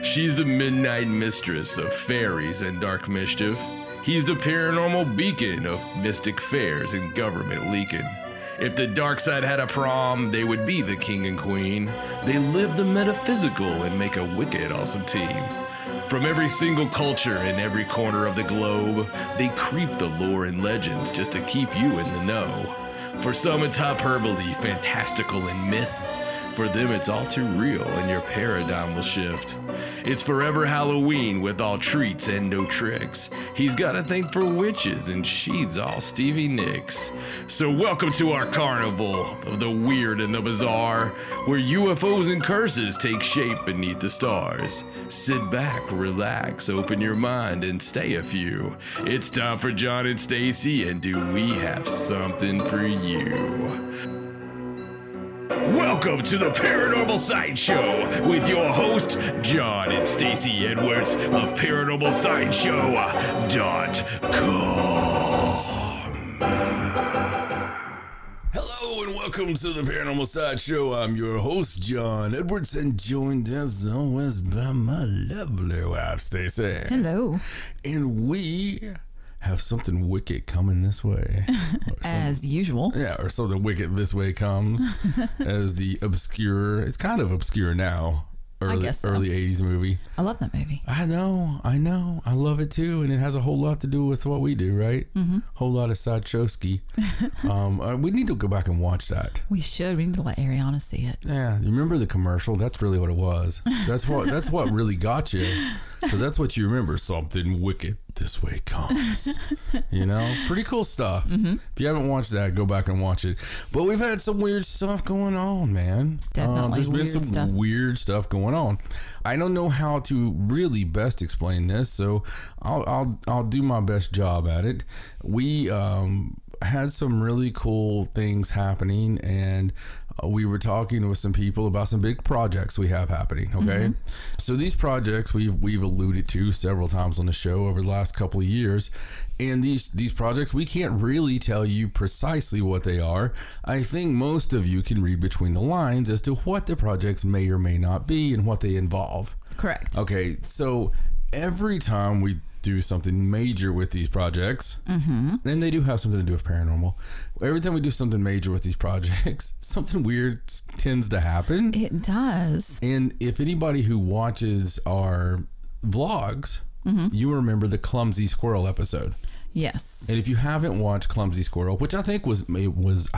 She's the midnight mistress of fairies and dark mischief. He's the paranormal beacon of mystic fairs and government leaking. If the dark side had a prom, they would be the king and queen. They live the metaphysical and make a wicked awesome team. From every single culture in every corner of the globe, they creep the lore and legends just to keep you in the know. For some it's hyperbole, fantastical and myth. For them it's all too real and your paradigm will shift. It's forever Halloween with all treats and no tricks. He's got a thing for witches and she's all Stevie Nicks. So welcome to our carnival of the weird and the bizarre, where UFOs and curses take shape beneath the stars. Sit back, relax, open your mind and stay a few. It's time for John and Stacey, and do we have something for you? Welcome to the Paranormal Sideshow with your host, John and Stacey Edwards of ParanormalSideshow.com. Hello and welcome to the Paranormal Sideshow. I'm your host, John Edwards, and joined as always by my lovely wife, Stacey. Hello. And we have something wicked coming this way. As usual. Yeah, or something wicked this way comes. As the obscure, it's kind of obscure now, early 80s movie. I love that movie. I know. I love it too, and it has a whole lot to do with what we do, right? Mm-hmm. Whole lot of sideshowski. We need to go back and watch that. We should. We need to let Ariana see it. Yeah, you remember the commercial? That's really what it was. That's what really got you. Because that's what you remember. Something wicked this way comes. You know? Pretty cool stuff. Mm-hmm. If you haven't watched that, go back and watch it. But we've had some weird stuff going on, man. Definitely. There's been some weird stuff going on. I don't know how to really best explain this, so I'll do my best job at it. We had some really cool things happening, and we were talking with some people about some big projects we have happening. Okay. Mm-hmm. So these projects we've alluded to several times on the show over the last couple of years. And these projects, we can't really tell you precisely what they are. I think most of you can read between the lines as to what the projects may or may not be and what they involve. Correct. Okay. So every time we do something major with these projects, mm-hmm. and they do have something to do with paranormal. Every time we do something major with these projects, something weird tends to happen. It does. And if anybody who watches our vlogs, mm-hmm. you remember the Clumsy Squirrel episode. Yes. And if you haven't watched Clumsy Squirrel, which I think I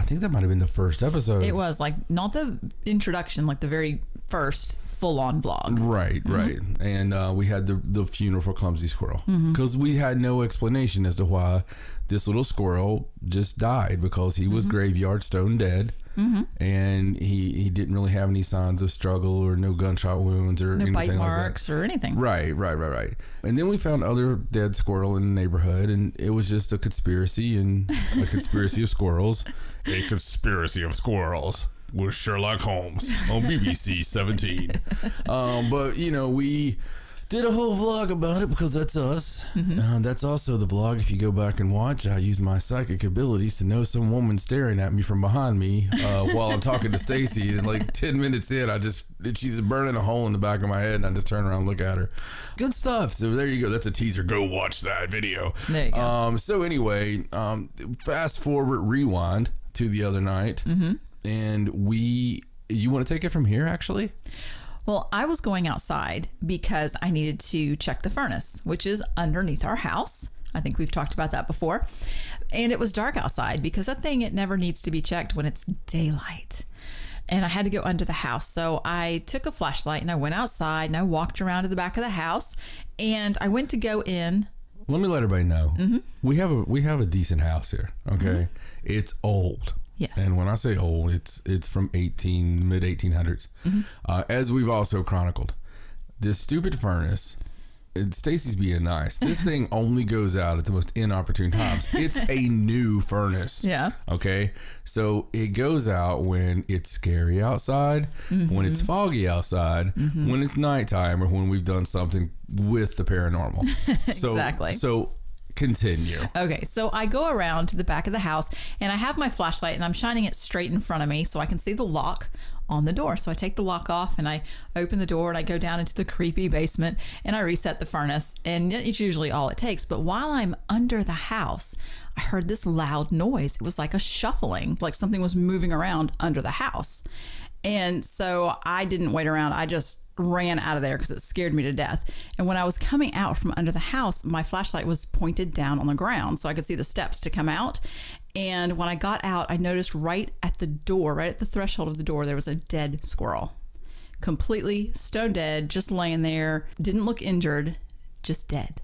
think that might have been the first episode. It was like not the introduction, like the very first full-on vlog. Right, mm-hmm. right. And we had the funeral for Clumsy Squirrel because we had no explanation as to why this little squirrel just died, because he was mm-hmm. graveyard stone dead. Mm-hmm. And he didn't really have any signs of struggle or no gunshot wounds or anything like that. No bite marks or anything. Right. And then we found other dead squirrel in the neighborhood, and it was just a conspiracy and a conspiracy of squirrels. A conspiracy of squirrels with Sherlock Holmes on BBC 17. But, we did a whole vlog about it because that's us. Mm-hmm. That's also the vlog. If you go back and watch, I use my psychic abilities to know some woman staring at me from behind me while I'm talking to Stacey. And like 10 minutes in, she's burning a hole in the back of my head, and I just turn around and look at her. Good stuff. So there you go. That's a teaser. Go watch that video. There you go. So anyway, fast forward, rewind to the other night. Mm-hmm. And you want to take it from here, actually? Well, I was going outside because I needed to check the furnace, which is underneath our house. I think we've talked about that before. And it was dark outside because that thing, it never needs to be checked when it's daylight. And I had to go under the house. So I took a flashlight and I went outside and I walked around to the back of the house and I went to go in. Let me let everybody know. Mm-hmm. We have a decent house here. Okay. Mm-hmm. It's old. Yes. And when I say old, it's from mid 1800s. Mm-hmm. As we've also chronicled, this stupid furnace, Stacey's being nice. This thing only goes out at the most inopportune times. It's a new furnace. Yeah. Okay. So it goes out when it's scary outside, mm-hmm. when it's foggy outside, mm-hmm. when it's nighttime, or when we've done something with the paranormal. Exactly. So Continue. Okay, so I go around to the back of the house and I have my flashlight and I'm shining it straight in front of me so I can see the lock on the door. So I take the lock off and I open the door and I go down into the creepy basement and I reset the furnace, and it's usually all it takes. But while I'm under the house, I heard this loud noise. It was like a shuffling, like something was moving around under the house. And so I didn't wait around. I just ran out of there because it scared me to death. And when I was coming out from under the house, my flashlight was pointed down on the ground so I could see the steps to come out. And when I got out, I noticed right at the door, right at the threshold of the door, there was a dead squirrel. Completely stone dead, just laying there. Didn't look injured, just dead.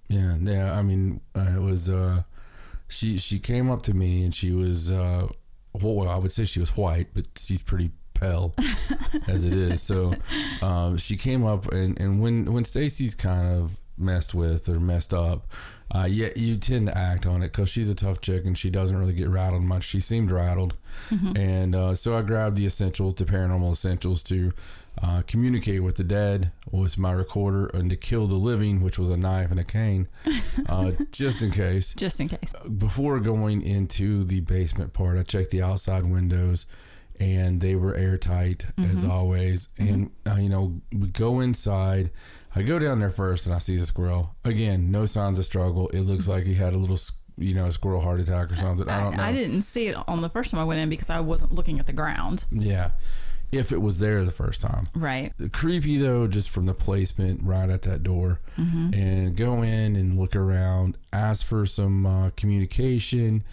Yeah. I mean, it was, she came up to me and she was, well, I would say she was white, but she's pretty pale as it is. So she came up and when Stacey's kind of messed up, you tend to act on it because she's a tough chick and she doesn't really get rattled much. She seemed rattled. And so I grabbed the paranormal essentials to communicate with the dead, was my recorder, and to kill the living, which was a knife and a cane, just in case. Just in case. Before going into the basement part, I checked the outside windows and they were airtight as always. And, we go inside. I go down there first and I see the squirrel. Again, no signs of struggle. It looks like he had a little, squirrel heart attack or something. I don't know. I didn't see it on the first time I went in because I wasn't looking at the ground. Yeah. If it was there the first time. Right. Creepy though, just from the placement right at that door. And go in and look around, ask for some communication,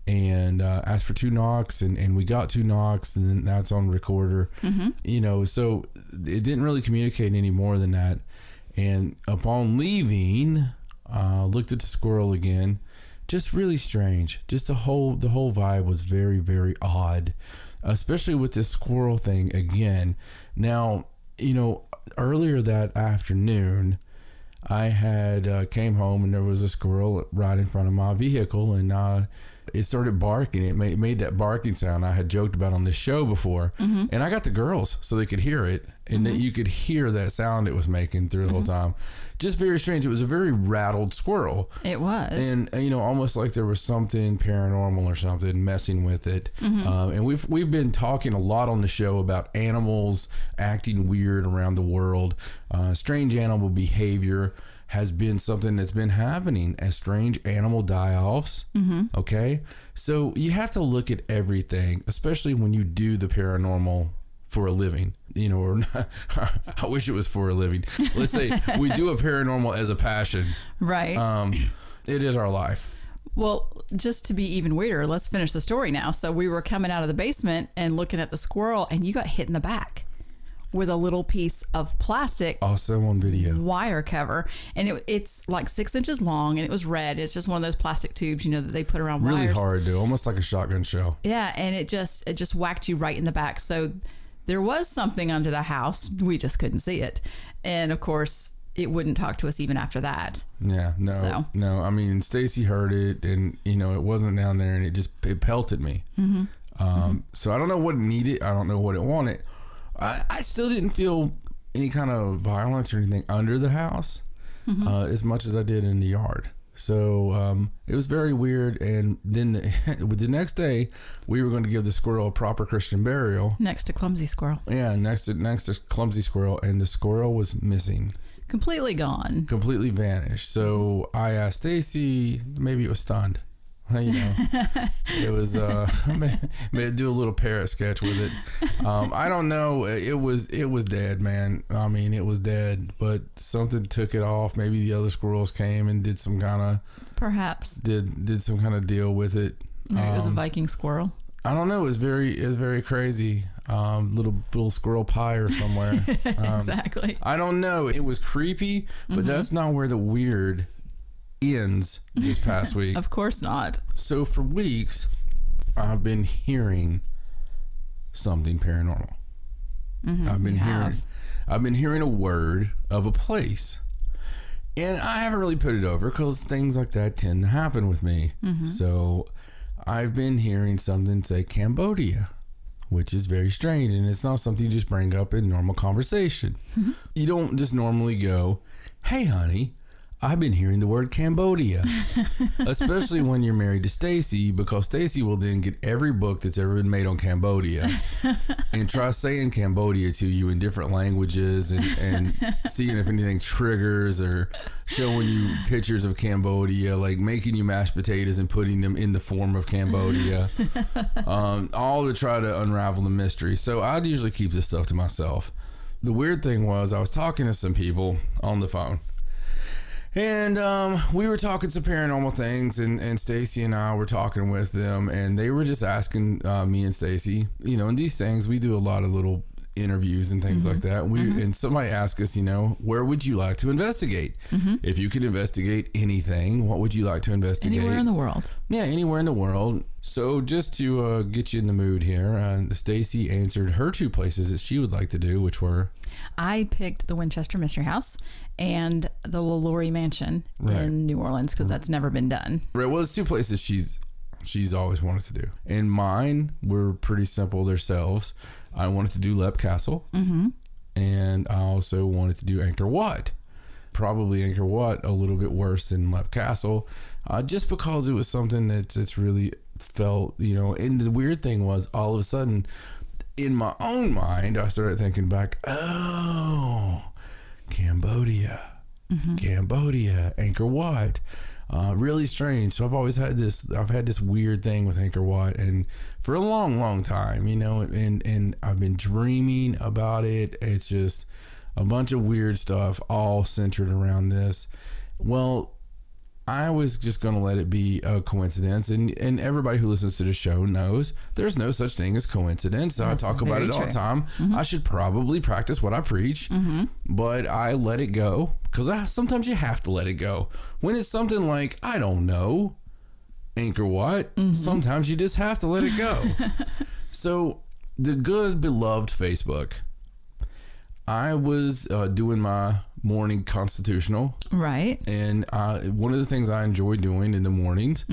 and asked for 2 knocks, and we got 2 knocks, and then that's on recorder. So it didn't really communicate any more than that. And upon leaving, looked at the squirrel again. Just really strange. Just the whole vibe was very, very odd, especially with this squirrel thing again. Now, earlier that afternoon, I had came home and there was a squirrel right in front of my vehicle, and it started barking. It made that barking sound I had joked about on this show before. And I got the girls so they could hear it, and that you could hear that sound it was making through the whole time. Just very strange. It was a very rattled squirrel. It was. And, almost like there was something paranormal or something messing with it. And we've been talking a lot on the show about animals acting weird around the world. Strange animal behavior has been something that's been happening as strange animal die-offs. Okay. So you have to look at everything, especially when you do the paranormal for a living, or not. I wish it was for a living. Let's say we do a paranormal as a passion. Right. It is our life. Well, just to be even weirder, let's finish the story now. So we were coming out of the basement and looking at the squirrel, and you got hit in the back with a little piece of plastic. Also on video. Wire cover. And it's like 6 inches long, and it was red. It's just one of those plastic tubes, that they put around really wires. Really hard, though. Almost like a shotgun shell. Yeah, and it just whacked you right in the back. So there was something under the house. We just couldn't see it. And of course, it wouldn't talk to us even after that. Yeah, no. I mean, Stacey heard it, and it wasn't down there, and it pelted me. So I don't know what it needed. I don't know what it wanted. I still didn't feel any kind of violence or anything under the house as much as I did in the yard. So it was very weird. And then the next day, we were going to give the squirrel a proper Christian burial. Next to Clumsy Squirrel. Yeah, next to Clumsy Squirrel. And the squirrel was missing. Completely gone. Completely vanished. So I asked Stacey, maybe it was stunned. It was may do a little parrot sketch with it. I don't know. It was dead, man. I mean, it was dead, but something took it off. Maybe the other squirrels came and did some kind of did some kind of deal with it. Maybe it was a Viking squirrel. I don't know. It was very crazy. Little squirrel pie or somewhere. Exactly. I don't know. It was creepy, but that's not where the weird ends this past week. Of course not. So for weeks, I've been hearing something paranormal. I've been hearing a word of a place, and I haven't really put it over because things like that tend to happen with me. So I've been hearing something say Cambodia, which is very strange, and it's not something you just bring up in normal conversation. You don't just normally go, "Hey, honey, I've been hearing the word Cambodia, especially when you're married to Stacey, because Stacey will then get every book that's ever been made on Cambodia and try saying Cambodia to you in different languages and seeing if anything triggers, or showing you pictures of Cambodia, like making you mashed potatoes and putting them in the form of Cambodia, all to try to unravel the mystery. So I'd usually keep this stuff to myself. The weird thing was, I was talking to some people on the phone. And we were talking some paranormal things, and Stacey and I were talking with them, and they were just asking me and Stacey, and these things, we do a lot of little interviews and things like that. And somebody asked us, where would you like to investigate? If you could investigate anything, what would you like to investigate? Anywhere in the world. Yeah, anywhere in the world. So just to get you in the mood here, Stacey answered her 2 places that she would like to do, which were? I picked the Winchester Mystery House and the LaLaurie Mansion in New Orleans, because that's never been done. Right. Well, it's 2 places she's always wanted to do. And mine were pretty simple themselves. I wanted to do Lep Castle, and I also wanted to do Angkor Wat. Probably Angkor Wat a little bit worse than Lep Castle, just because it was something that's really felt, and the weird thing was, all of a sudden, in my own mind, I started thinking back, Cambodia, Angkor Wat. Really strange. So I've had this weird thing with Angkor Wat, and for a long, long time, and I've been dreaming about it. It's just a bunch of weird stuff all centered around this. Well, I was just going to let it be a coincidence, and everybody who listens to the show knows there's no such thing as coincidence. That's I talk about it all the time. I should probably practice what I preach, but I let it go, because sometimes you have to let it go. When it's something like, I don't know, Angkor Wat, sometimes you just have to let it go. So the good beloved Facebook, I was doing my morning constitutional. Right. And one of the things I enjoy doing in the mornings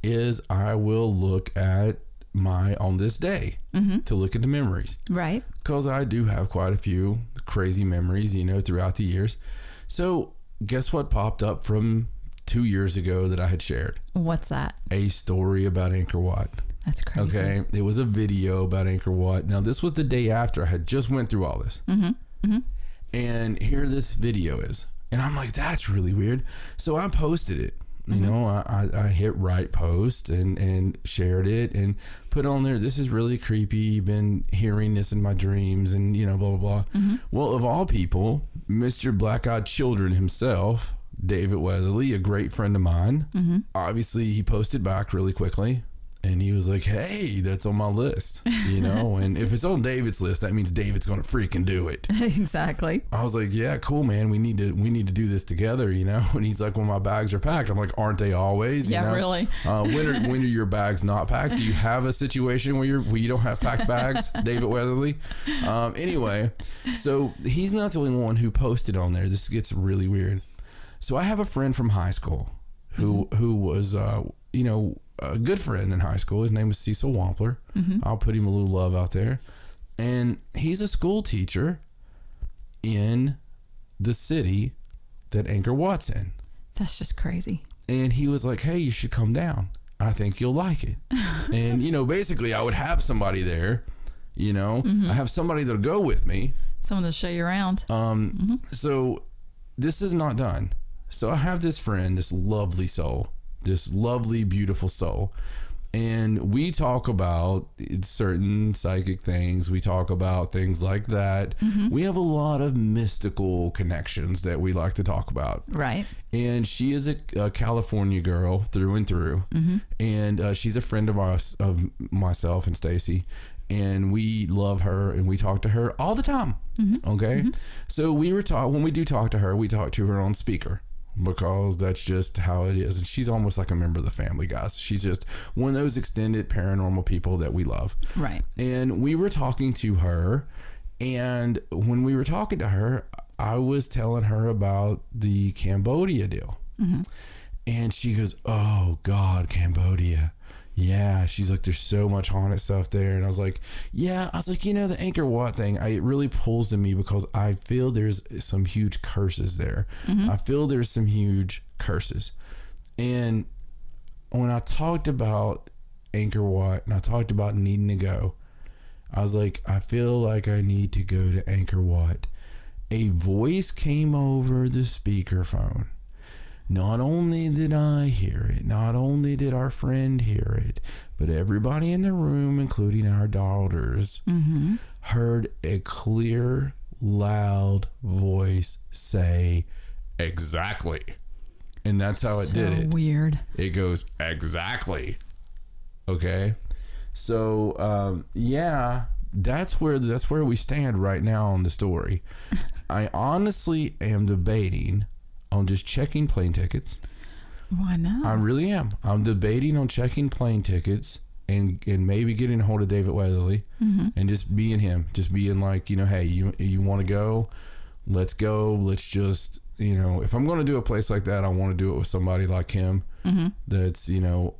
is I will look at my on this day to look at the memories. Right. Because I do have quite a few crazy memories, throughout the years. So guess what popped up from 2 years ago that I had shared? What's that? A story about Angkor Wat. That's crazy. Okay. It was a video about Angkor Wat. Now, this was the day after I had just went through all this. And here this video is. And I'm like, that's really weird. So I posted it. I hit right post and shared it and put on there, this is really creepy. Been hearing this in my dreams and, blah, blah, blah. Well, of all people, Mr. Black-Eyed Children himself, David Weatherly, a great friend of mine, obviously he posted back really quickly. And he was like, hey, that's on my list, and if it's on David's list, that means David's going to freaking do it. Exactly. I was like, yeah, cool, man. We need to do this together, And he's like, well, my bags are packed. I'm like, aren't they always? Yeah, really. When are your bags not packed? Do you have a situation where you don't have packed bags, David Weatherly? Anyway, so he's not the only one who posted on there. This gets really weird. So I have a friend from high school who was, a good friend in high school. His name was Cecil Wampler. I'll put him a little love out there. And he's a school teacher in the city that Angkor Wat's in. That's just crazy. And he was like, hey, you should come down. I think you'll like it. And, basically I would have somebody there, I have somebody that'll go with me. Someone to show you around. So this is not done. So I have this friend, this lovely soul, this lovely, beautiful soul. And we talk about certain psychic things. We talk about things like that. We have a lot of mystical connections that we like to talk about. Right. And she is a California girl through and through. And she's a friend of myself and Stacey. And we love her and we talk to her all the time. Okay. So when we do talk to her, we talk to her on speaker, because that's just how it is. And she's almost like a member of the family, guys. She's just one of those extended paranormal people that we love. Right. And we were talking to her, and when we were talking to her, I was telling her about the Cambodia deal. And she goes, oh God, Cambodia. yeah, she's like, there's so much haunted stuff there. And I was like, yeah, the Angkor Wat thing, it really pulls to me because I feel there's some huge curses there. I feel there's some huge curses. And when I talked about Angkor Wat and I talked about needing to go, I was like, I feel like I need to go to Angkor Wat. A voice came over the speakerphone. Not only did I hear it, not only did our friend hear it, but everybody in the room, including our daughters, heard a clear, loud voice say, exactly. And that's how it did it. Weird. It goes, exactly. Okay. So, yeah, that's where we stand right now on the story. I honestly am debating on just checking plane tickets. Why not? I really am. I'm debating on checking plane tickets and maybe getting a hold of David Weatherly and just being him. Just being like, hey, you want to go? Let's go. Let's just, if I'm going to do a place like that, I want to do it with somebody like him. That's,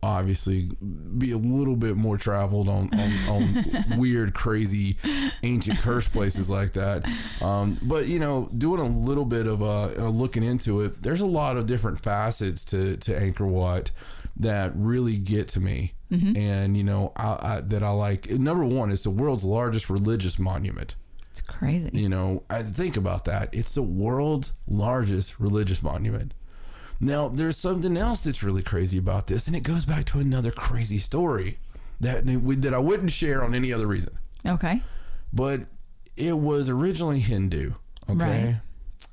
obviously be a little bit more traveled on weird, crazy, ancient curse places like that. But, doing a little bit of looking into it, there's a lot of different facets to Angkor Wat that really get to me. And, that I like. Number one, it's the world's largest religious monument. It's crazy. I think about that. It's the world's largest religious monument. Now, there's something else that's really crazy about this, and it goes back to another crazy story that I wouldn't share on any other reason. Okay. But it was originally Hindu, okay? Right.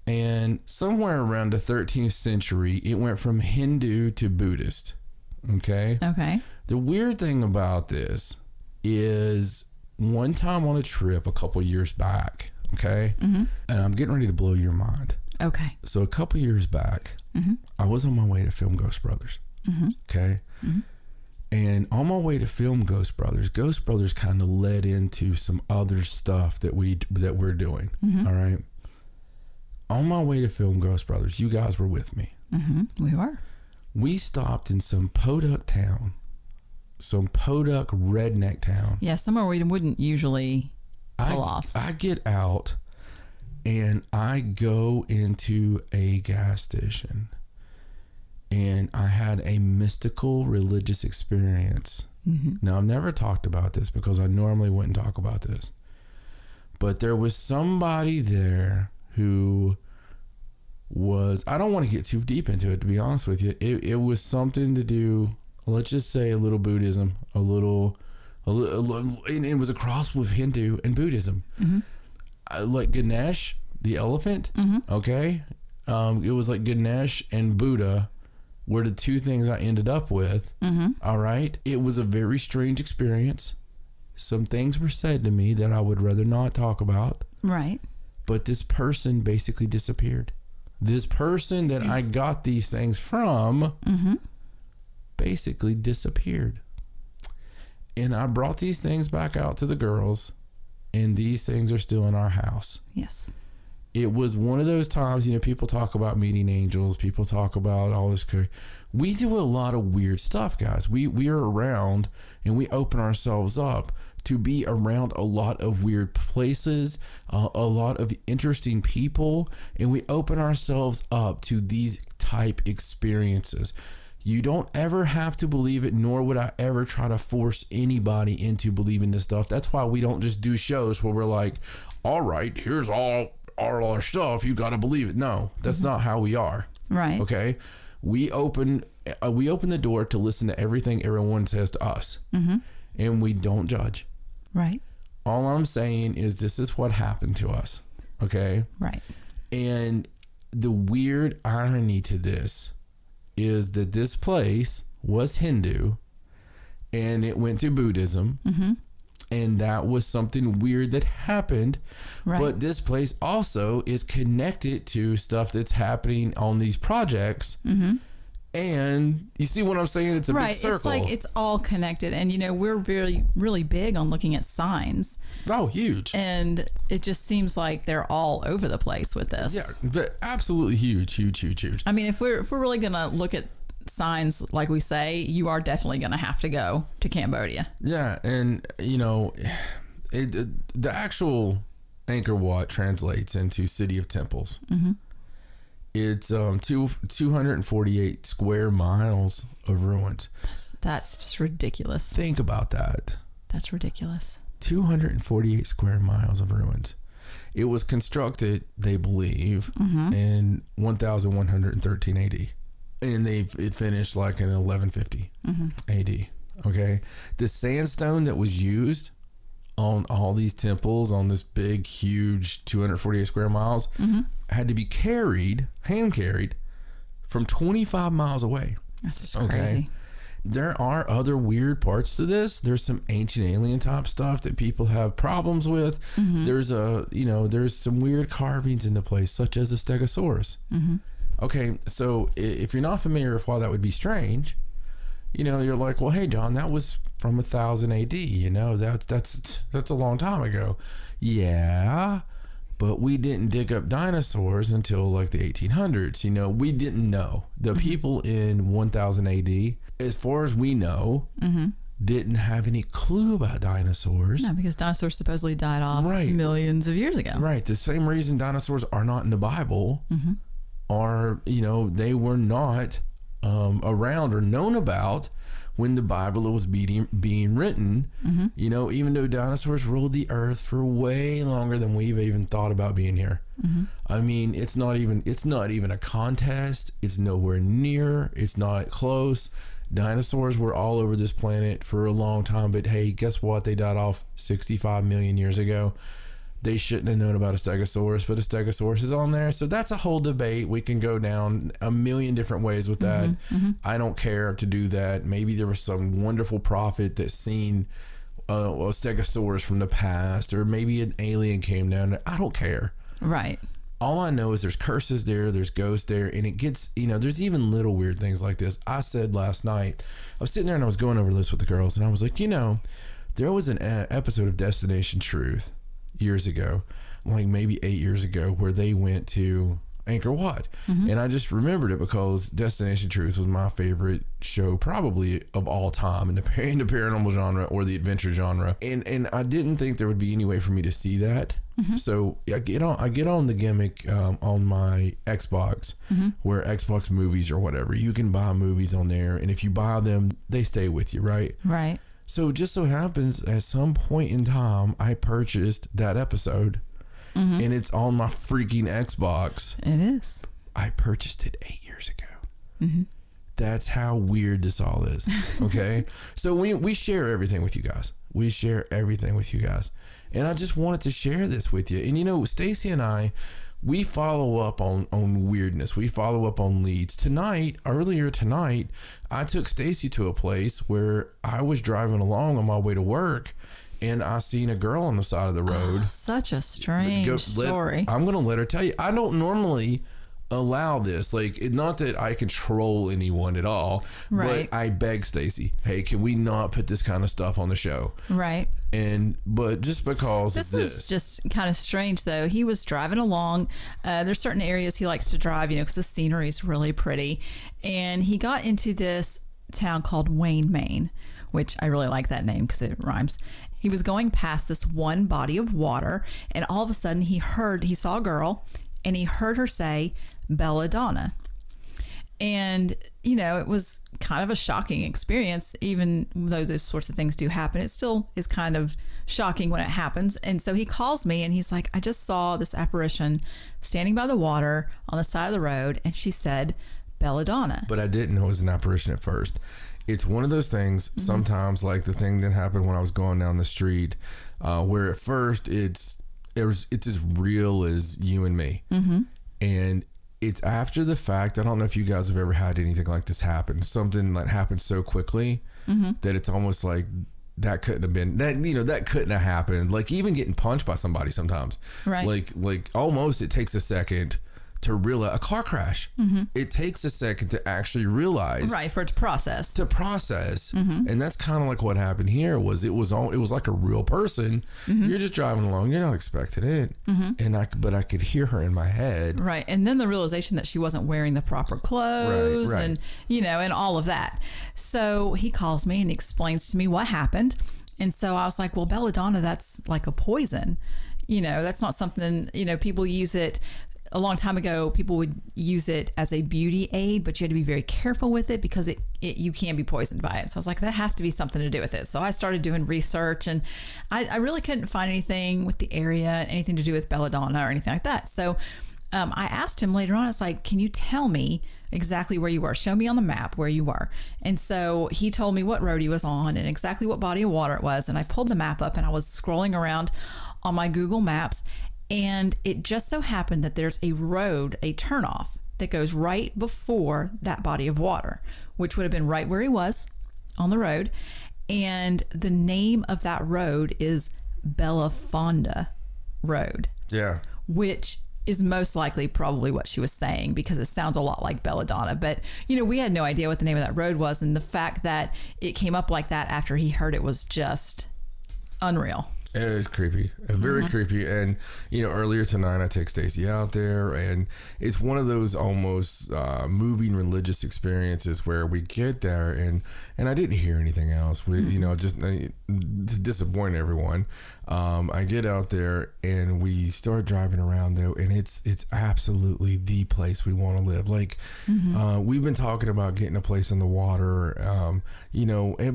And somewhere around the 13th century, it went from Hindu to Buddhist, okay? Okay. The weird thing about this is one time on a trip a couple years back, okay? And I'm getting ready to blow your mind. Okay. So a couple years back, I was on my way to film Ghost Brothers. Okay. And on my way to film Ghost Brothers kind of led into some other stuff that we're doing. All right. On my way to film Ghost Brothers, you guys were with me. We were. We stopped in some podunk town, some podunk redneck town. Yeah, somewhere we wouldn't usually pull off. I get out and I go into a gas station and I had a mystical religious experience. Now, I've never talked about this because I normally wouldn't talk about this, but there was somebody there who was, I don't want to get too deep into it, to be honest with you. It was something to do, let's just say a little Buddhism, and it was a cross with Hindu and Buddhism. Like Ganesh, the elephant, okay? It was like Ganesh and Buddha were the two things I ended up with, all right? It was a very strange experience. Some things were said to me that I would rather not talk about. Right. But this person basically disappeared. This person that I got these things from basically disappeared. And I brought these things back out to the girls, and these things are still in our house. Yes. It was one of those times, people talk about meeting angels, people talk about all this. We do a lot of weird stuff, guys. We are around and we open ourselves up to be around a lot of weird places, a lot of interesting people, and we open ourselves up to these type experiences. You don't ever have to believe it, nor would I ever try to force anybody into believing this stuff. That's why we don't just do shows where we're like, all right, here's all our stuff, you got to believe it. No, that's not how we are. Right. Okay. We open the door to listen to everything everyone says to us, and we don't judge. Right. All I'm saying is this is what happened to us. Okay. Right. And the weird irony to this is that this place was Hindu and it went to Buddhism. And that was something weird that happened. Right. But this place also is connected to stuff that's happening on these projects. And you see what I'm saying? It's a big circle. It's like it's all connected. And, we're really, really big on looking at signs. Oh, huge. And it just seems like they're all over the place with this. Yeah, absolutely huge. I mean, if we're really going to look at signs, like we say, you are definitely going to have to go to Cambodia. Yeah, and the actual Angkor Wat translates into City of Temples. Mm-hmm. It's 248 square miles of ruins. That's just ridiculous. Think about that. That's ridiculous. 248 square miles of ruins. It was constructed, they believe, in 1113 AD. And it finished like in 1150 AD. Okay? The sandstone that was used on all these temples, on this big, huge 248 square miles, had to be hand carried from 25 miles away. That's just crazy. There are other weird parts to this. There's some ancient alien type stuff that people have problems with. There's some weird carvings in the place, such as a Stegosaurus. Okay, so if you're not familiar with why that would be strange, you're like, well, hey, John, that was from 1000 AD. That's a long time ago. Yeah, but we didn't dig up dinosaurs until like the 1800s. We didn't know. The people in 1000 AD, as far as we know, didn't have any clue about dinosaurs. No, because dinosaurs supposedly died off millions of years ago. Right. The same reason dinosaurs are not in the Bible are, they were not around or known about when the Bible was being written. Even though dinosaurs ruled the earth for way longer than we've even thought about being here. I mean, it's not even a contest. It's nowhere near. It's not close. Dinosaurs were all over this planet for a long time, but hey, guess what? They died off 65 million years ago. They shouldn't have known about a Stegosaurus, but a Stegosaurus is on there. So that's a whole debate. We can go down a million different ways with that. I don't care to do that. Maybe there was some wonderful prophet that seen a Stegosaurus from the past, or maybe an alien came down. I don't care. Right. All I know is there's curses there, there's ghosts there, and it gets, there's even little weird things like this. I said last night, I was sitting there and I was going over this with the girls, and I was like, there was an episode of Destination Truth years ago, like maybe 8 years ago, where they went to Angkor Wat. And I just remembered it because Destination Truth was my favorite show probably of all time in the paranormal genre or the adventure genre. And I didn't think there would be any way for me to see that. So I get on the gimmick on my Xbox, where Xbox movies or whatever, you can buy movies on there, and if you buy them, they stay with you, right? Right. So it just so happens at some point in time, I purchased that episode, and it's on my freaking Xbox. It is. I purchased it 8 years ago. That's how weird this all is. Okay. So we share everything with you guys. We share everything with you guys. And I just wanted to share this with you. And Stacey and I, we follow up on weirdness. We follow up on leads. Earlier tonight, I took Stacey to a place where I was driving along on my way to work, and I seen a girl on the side of the road. Such a strange story. I'm going to let her tell you. I don't normally allow this, not that I control anyone at all, right, but I beg Stacey, hey, can we not put this kind of stuff on the show? Right. But just because this is just kind of strange, though. He was driving along. There's certain areas he likes to drive, because the scenery is really pretty, and he got into this town called Wayne, Maine, which I really like that name because it rhymes. He was going past this one body of water, and all of a sudden he saw a girl, and he heard her say belladonna. And, it was kind of a shocking experience, even though those sorts of things do happen. It still is kind of shocking when it happens. And so he calls me and he's like, I just saw this apparition standing by the water on the side of the road. And she said belladonna. But I didn't know it was an apparition at first. It's one of those things sometimes, like the thing that happened when I was going down the street, where at first it's as real as you and me. And it's after the fact. I don't know if you guys have ever had anything like this happen. Something that happened so quickly that it's almost like that couldn't have been that. That couldn't have happened. Like even getting punched by somebody sometimes. Right. Like almost it takes a second to realize a car crash. It takes a second to actually realize, right, for it to process. And that's kind of like what happened here. It was like a real person. You're just driving along, you're not expecting it, but I could hear her in my head, right. And then the realization that she wasn't wearing the proper clothes, right. and and all of that. So he calls me and explains to me what happened. And so I was like, well, belladonna, that's like a poison. That's not something, people use it. A long time ago, people would use it as a beauty aid, but you had to be very careful with it because you can be poisoned by it. So I was like, that has to be something to do with it. So I started doing research, and I really couldn't find anything with the area, anything to do with belladonna or anything like that. So I asked him later on, it's like, can you tell me exactly where you were? Show me on the map where you were. And so he told me what road he was on and exactly what body of water it was. And I pulled the map up and I was scrolling around on my Google Maps, and it just so happened that there's a road, a turnoff that goes right before that body of water, which would have been right where he was on the road. And the name of that road is Belafonda Road. Yeah. Which is most likely probably what she was saying, because it sounds a lot like belladonna. But, we had no idea what the name of that road was. And the fact that it came up like that after he heard it was just unreal. It was creepy, very creepy. And, earlier tonight I take Stacey out there, and it's one of those almost moving religious experiences where we get there and I didn't hear anything else. Just to disappoint everyone. I get out there and we start driving around though, and it's absolutely the place we want to live. Like, we've been talking about getting a place on the water, and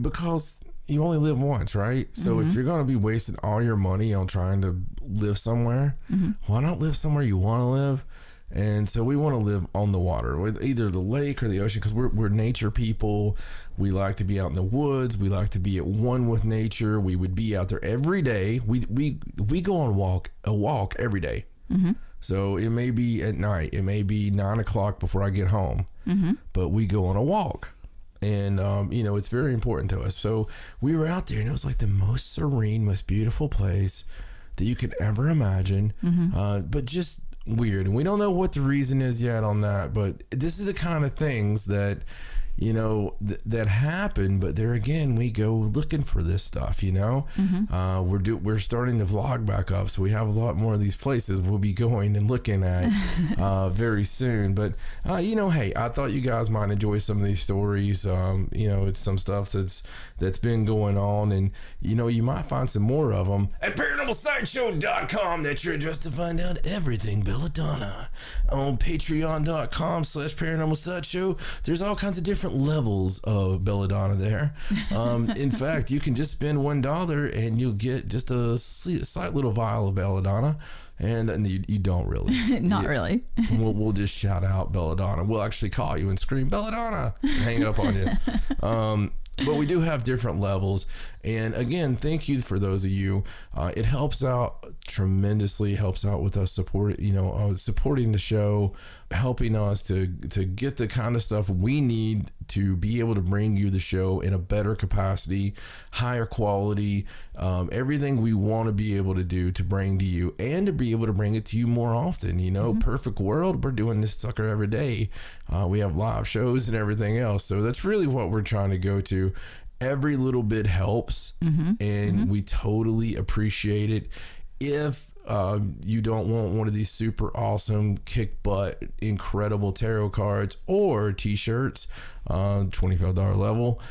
because you only live once, right? So if you're going to be wasting all your money on trying to live somewhere, why not live somewhere you want to live? And so we want to live on the water, with either the lake or the ocean, because we're nature people. We like to be out in the woods. We like to be at one with nature. We would be out there every day. We go on a walk every day. So it may be at night. It may be 9 o'clock before I get home, but we go on a walk. And, it's very important to us. So we were out there, and it was like the most serene, most beautiful place that you could ever imagine, but just weird. And we don't know what the reason is yet on that, but this is the kind of things that, that happen. But there again, we go looking for this stuff, we're starting the vlog back up. So we have a lot more of these places we'll be going and looking at very soon. But, hey, I thought you guys might enjoy some of these stories. It's some stuff that's been going on, and, you might find some more of them at ParanormalSideshow.com. That's your address to find out everything belladonna. On Patreon.com/ParanormalSideshow. There's all kinds of different levels of belladonna there. In fact, you can just spend $1 and you'll get just a slight little vial of belladonna. And you don't really. Not really. We'll just shout out belladonna. We'll actually call you and scream belladonna and hang up on you. But we do have different levels. And again, thank you for those of you. It helps out tremendously, helps out with us supporting the show, helping us to get the kind of stuff we need to be able to bring you the show in a better capacity, higher quality, everything we want to be able to do to bring to you, and to be able to bring it to you more often. Perfect world, we're doing this sucker every day. We have live shows and everything else. So that's really what we're trying to go to. Every little bit helps, and we totally appreciate it. If you don't want one of these super awesome, kick butt, incredible tarot cards or t-shirts, $25 level,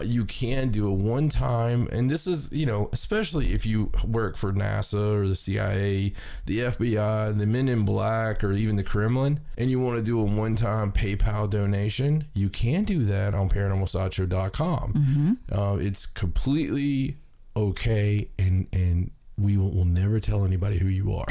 you can do a one-time, and this is, especially if you work for NASA or the CIA, the FBI, the Men in Black, or even the Kremlin, and you want to do a one-time PayPal donation, you can do that on ParanormalSideshow.com. It's completely okay, and we will never tell anybody who you are.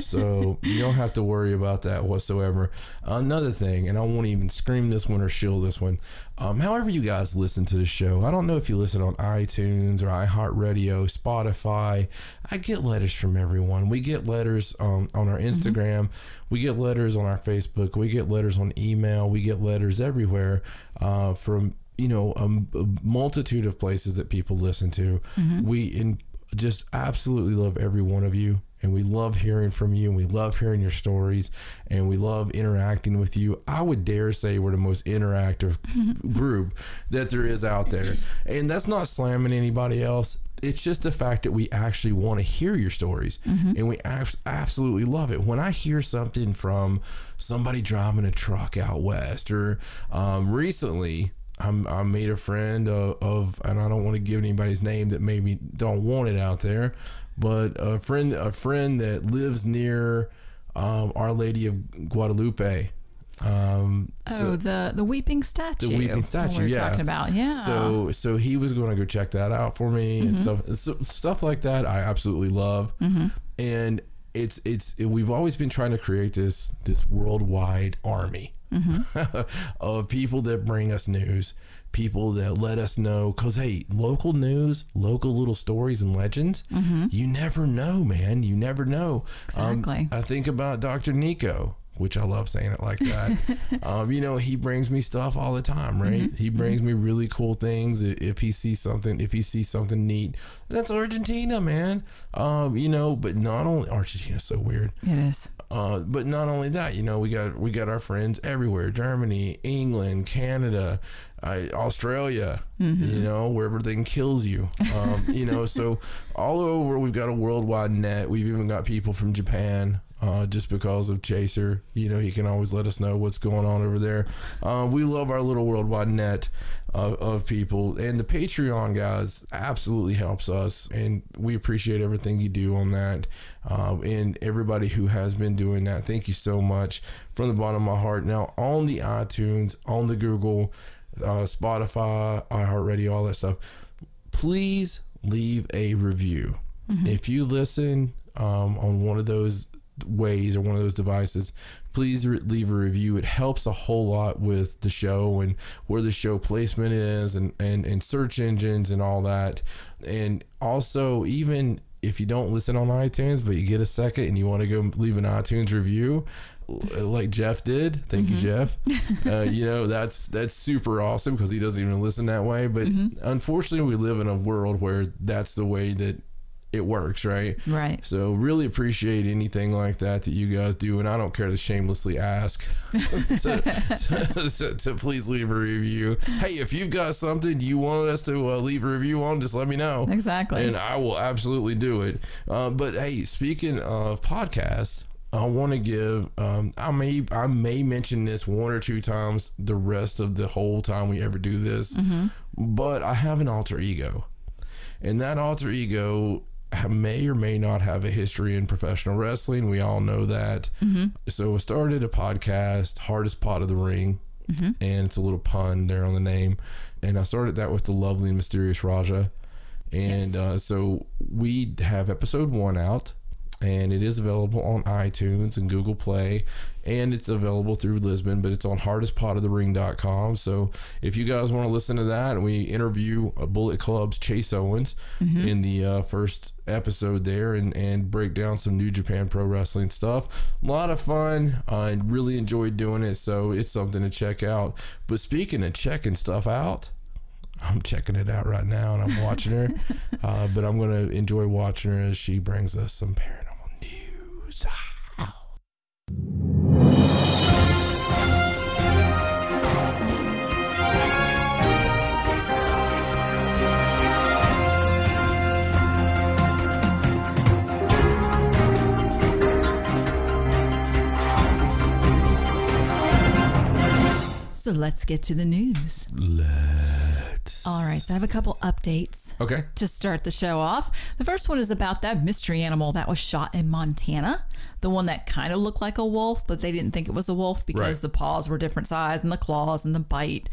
So you don't have to worry about that whatsoever. Another thing, and I won't even scream this one or shill this one, however you guys listen to the show, I don't know if you listen on iTunes or iHeartRadio, Spotify. I get letters from everyone. We get letters on our Instagram. We get letters on our Facebook. We get letters on email. We get letters everywhere from a multitude of places that people listen to. We just absolutely love every one of you. and we love hearing from you, and we love hearing your stories, and we love interacting with you. I would dare say we're the most interactive group that there is out there. And that's not slamming anybody else. It's just the fact that we actually want to hear your stories, and we absolutely love it. When I hear something from somebody driving a truck out west, or recently I made a friend of, and I don't want to give anybody's name that maybe don't want it out there, but a friend that lives near Our Lady of Guadalupe. The weeping statue. The weeping statue, we were talking about, yeah. So he was going to go check that out for me and stuff like that. I absolutely love, and we've always been trying to create this worldwide army of people that bring us news, people that let us know, because hey, local news, local little stories and legends, you never know, man. You never know. Exactly. I think about Dr. Nico, which I love saying it like that. He brings me stuff all the time, right? He brings me really cool things. If he sees something neat, that's Argentina, man. But not only Argentina's so weird. It is. But not only that, we got our friends everywhere: Germany, England, Canada, Australia, where everything kills you. So all over, we've got a worldwide net. We've even got people from Japan. Just because of Chaser, he can always let us know what's going on over there. We love our little worldwide net of people, and the Patreon guys absolutely helps us, and we appreciate everything you do on that. And everybody who has been doing that, thank you so much from the bottom of my heart. Now on the iTunes, on the Google, Spotify, iHeartRadio, all that stuff, please leave a review. If you listen on one of those ways or one of those devices, please leave a review. It helps a whole lot with the show and where the show placement is, and search engines and all that. And also, even if you don't listen on iTunes but you get a second and you want to go leave an iTunes review like Jeff did, thank you, Jeff. That's super awesome, because he doesn't even listen that way, but unfortunately we live in a world where that's the way that it works, right? Right. So really appreciate anything like that you guys do, and I don't care to shamelessly ask to please leave a review. Hey, if you've got something you want us to leave a review on, just let me know. Exactly. And I will absolutely do it. But hey, speaking of podcasts, I want to give, I may mention this one or two times the rest of the whole time we ever do this, but I have an alter ego, and that alter ego may or may not have a history in professional wrestling. We all know that. So I started a podcast, Hardest Pot of the Ring, and it's a little pun there on the name. And I started that with the lovely and mysterious Raja. And so we have episode 1 out, and it is available on iTunes and Google Play, and it's available through Lisbon, but it's on hardestpotofthering.com. So if you guys want to listen to that, and we interview Bullet Club's Chase Owens in the first episode there, and break down some New Japan Pro Wrestling stuff. A lot of fun. I really enjoyed doing it, so it's something to check out. But speaking of checking stuff out, I'm checking it out right now, and I'm watching her. But I'm going to enjoy watching her as she brings us some paranormal news. So let's get to the news. All right, so I have a couple updates to start the show off. The first one is about that mystery animal that was shot in Montana, the one that kind of looked like a wolf, but they didn't think it was a wolf because the paws were different size, and the claws and the bite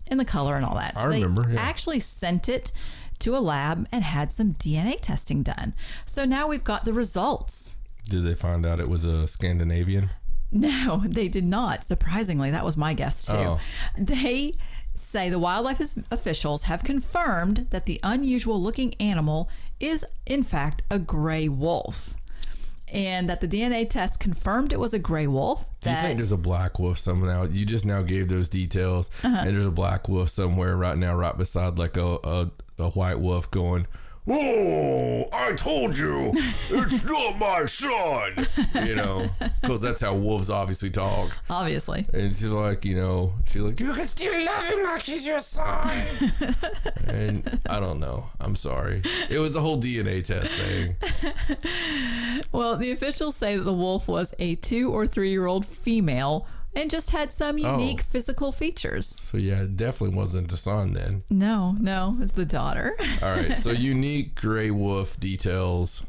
and the color and all that. So I remember. They actually sent it to a lab and had some DNA testing done. So now we've got the results. Did they find out it was a Scandinavian? No, they did not. Surprisingly, that was my guess too. Oh. They say the wildlife officials have confirmed that the unusual looking animal is in fact a gray wolf, and that the DNA test confirmed it was a gray wolf. Do you think there's a black wolf somewhere? You just now gave those details, and there's a black wolf somewhere right now, right beside like a white wolf going, "Oh, I told you, it's not my son." You know, because that's how wolves obviously talk. Obviously. And she's like, you can still love him like he's your son. And I don't know. I'm sorry. It was the whole DNA test thing. Well, the officials say that the wolf was a 2 or 3-year-old female and just had some unique physical features. So yeah, it definitely wasn't the son then. No, it's the daughter. All right, so unique gray wolf details,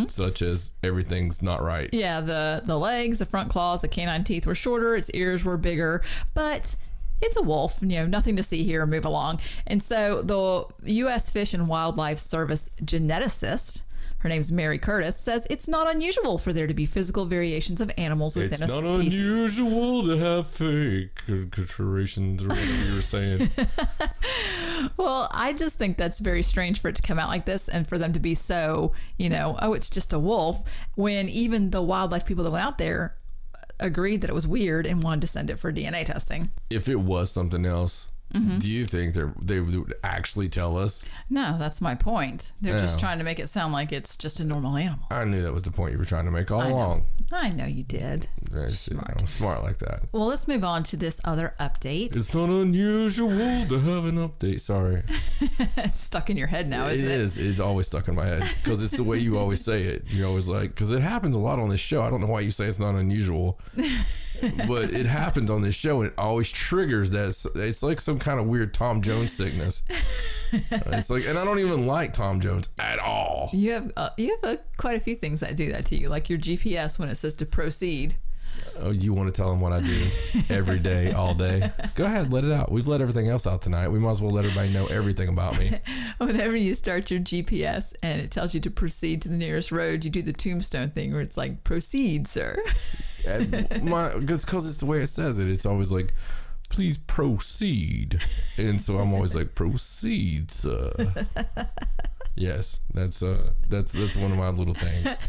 such as everything's not right. Yeah, the legs, the front claws, the canine teeth were shorter, its ears were bigger, but it's a wolf, nothing to see here, move along. And so the U.S. Fish and Wildlife Service geneticist, her name's Mary Curtis, says it's not unusual for there to be physical variations of animals within a species. It's not unusual to have fake alterations or whatever you were saying. Well, I just think that's very strange for it to come out like this and for them to be so, it's just a wolf, when even the wildlife people that went out there agreed that it was weird and wanted to send it for DNA testing. If it was something else, do you think they would actually tell us? No, that's my point. They're just trying to make it sound like it's just a normal animal. I knew that was the point you were trying to make all along. I know you did. I'm smart like that. Well, let's move on to this other update. It's not unusual to have an update. Sorry. It's stuck in your head now, isn't it? It is. It's always stuck in my head because it's the way you always say it. You're always like, because it happens a lot on this show. I don't know why you say it's not unusual. But it happens on this show and it always triggers that. It's like some kind of weird Tom Jones sickness. It's like, and I don't even like Tom Jones at all. You have quite a few things that do that to you, like your GPS when it says to proceed. Oh, you want to tell them what I do every day, all day? Go ahead, let it out. We've let everything else out tonight. We might as well let everybody know everything about me. Whenever you start your GPS and it tells you to proceed to the nearest road, you do the tombstone thing where it's like, proceed, sir. Because it's the way it says it. It's always like, please proceed. And so I'm always like, proceed, sir. Yes, that's one of my little things.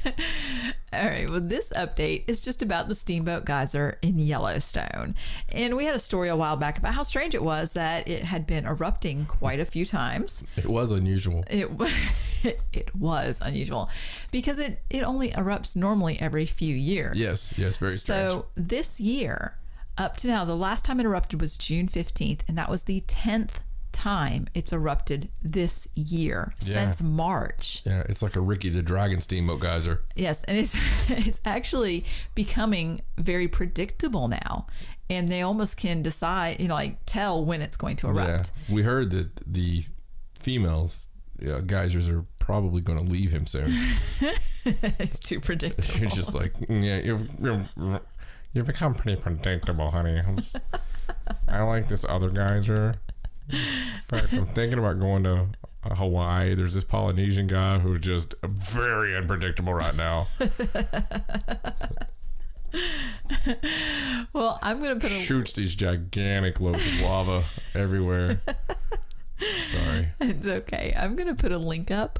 All right, well, this update is just about the Steamboat Geyser in Yellowstone. And we had a story a while back about how strange it was that it had been erupting quite a few times. It was unusual. It was unusual because it only erupts normally every few years. Yes, very strange. So this year, up to now, the last time it erupted was June 15th, and that was the 10th time it's erupted this year since March. Yeah, it's like a Ricky the Dragon Steamboat Geyser. Yes, and it's actually becoming very predictable now, and they almost can decide, tell when it's going to erupt. Yeah, we heard that the females geysers are probably going to leave him soon. It's too predictable. You're just like, you've become pretty predictable, honey. I like this other geyser. In fact, I'm thinking about going to Hawaii. There's this Polynesian guy who's just very unpredictable right now. Well, I'm going to shoots these gigantic loads of lava everywhere. Sorry. It's okay. I'm going to put a link up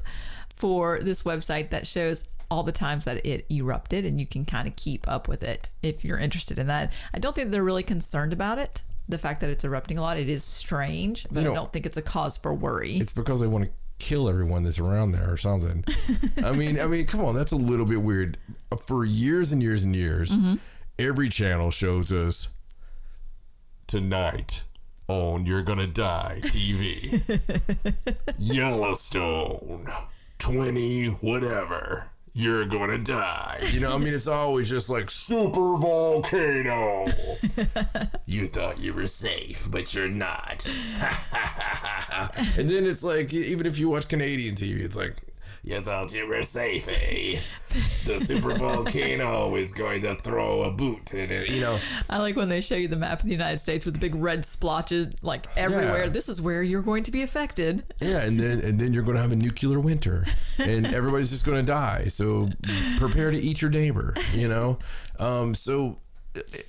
for this website that shows all the times that it erupted, and you can kind of keep up with it if you're interested in that. I don't think they're really concerned about it. The fact that it's erupting a lot, it is strange, but I don't think it's a cause for worry. It's because they want to kill everyone that's around there or something. I mean, come on, that's a little bit weird. For years and years and years, every channel shows us tonight on You're Gonna Die TV. Yellowstone, 20 whatever. You're gonna die. It's always just like super volcano. You thought you were safe, but you're not. And then it's like, even if you watch Canadian TV, it's like, you thought you were safe, eh? The super volcano is going to throw a boot in it, I like when they show you the map of the United States with the big red splotches like everywhere. Yeah. This is where you're going to be affected. Yeah, and then you're going to have a nuclear winter, and everybody's just going to die. So prepare to eat your neighbor, So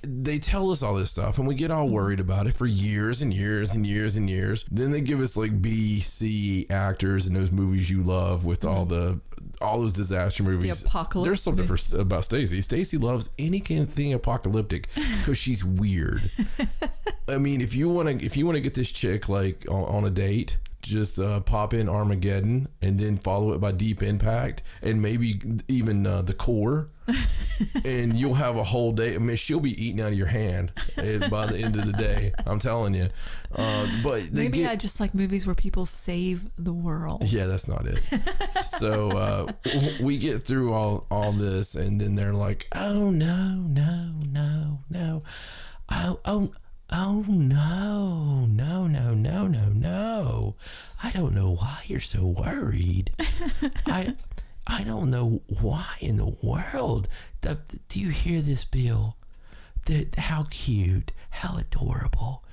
they tell us all this stuff, and we get all worried about it for years and years and years and years. Then they give us like B, C actors in those movies you love with all those disaster movies. The apocalypse. There's something about Stacey. Stacey loves anything apocalyptic because she's weird. I mean, if you want to get this chick like on a date, just pop in Armageddon and then follow it by Deep Impact and maybe even the Core. And you'll have a whole day. I mean, she'll be eating out of your hand by the end of the day. I'm telling you. But maybe I just like movies where people save the world. Yeah, that's not it. So we get through all this, and then they're like, "Oh no, no, no, no! Oh no, no! I don't know why you're so worried. I don't know why in the world. Do you hear this, Bill? How cute, how adorable.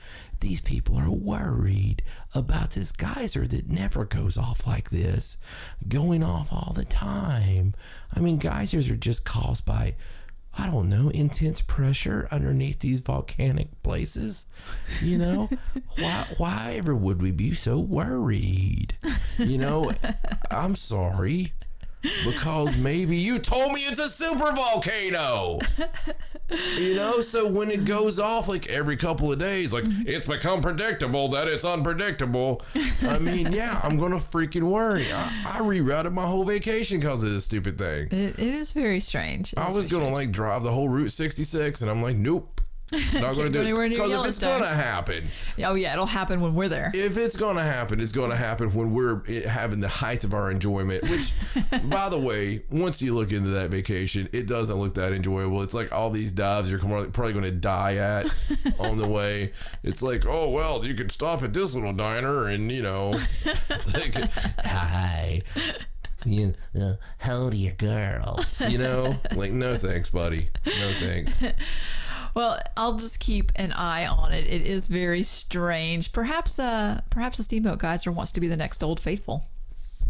These people are worried about this geyser that never goes off like this, going off all the time. I mean, geysers are just caused by, I don't know, intense pressure underneath these volcanic places. You know, why ever would we be so worried? You know, I'm sorry. Because maybe you told me it's a super volcano. You know, so when it goes off like every couple of days, like it's become predictable that it's unpredictable. I mean, yeah, I'm going to freaking worry. I rerouted my whole vacation because of this stupid thing. It is very strange. I was going to like drive the whole Route 66 and I'm like, nope. Not going to do it because if it's going to happen. Oh yeah, it'll happen when we're there. If it's going to happen, it's going to happen when we're having the height of our enjoyment. Which, by the way, once you look into that vacation, it doesn't look that enjoyable. It's like all these dives you're probably going to die at on the way. It's like, oh well, you could stop at this little diner and it's like, hi. How old are your girls? Like, no thanks, buddy. No thanks. Well, I'll just keep an eye on it. It is very strange. Perhaps a Steamboat Geyser wants to be the next Old Faithful.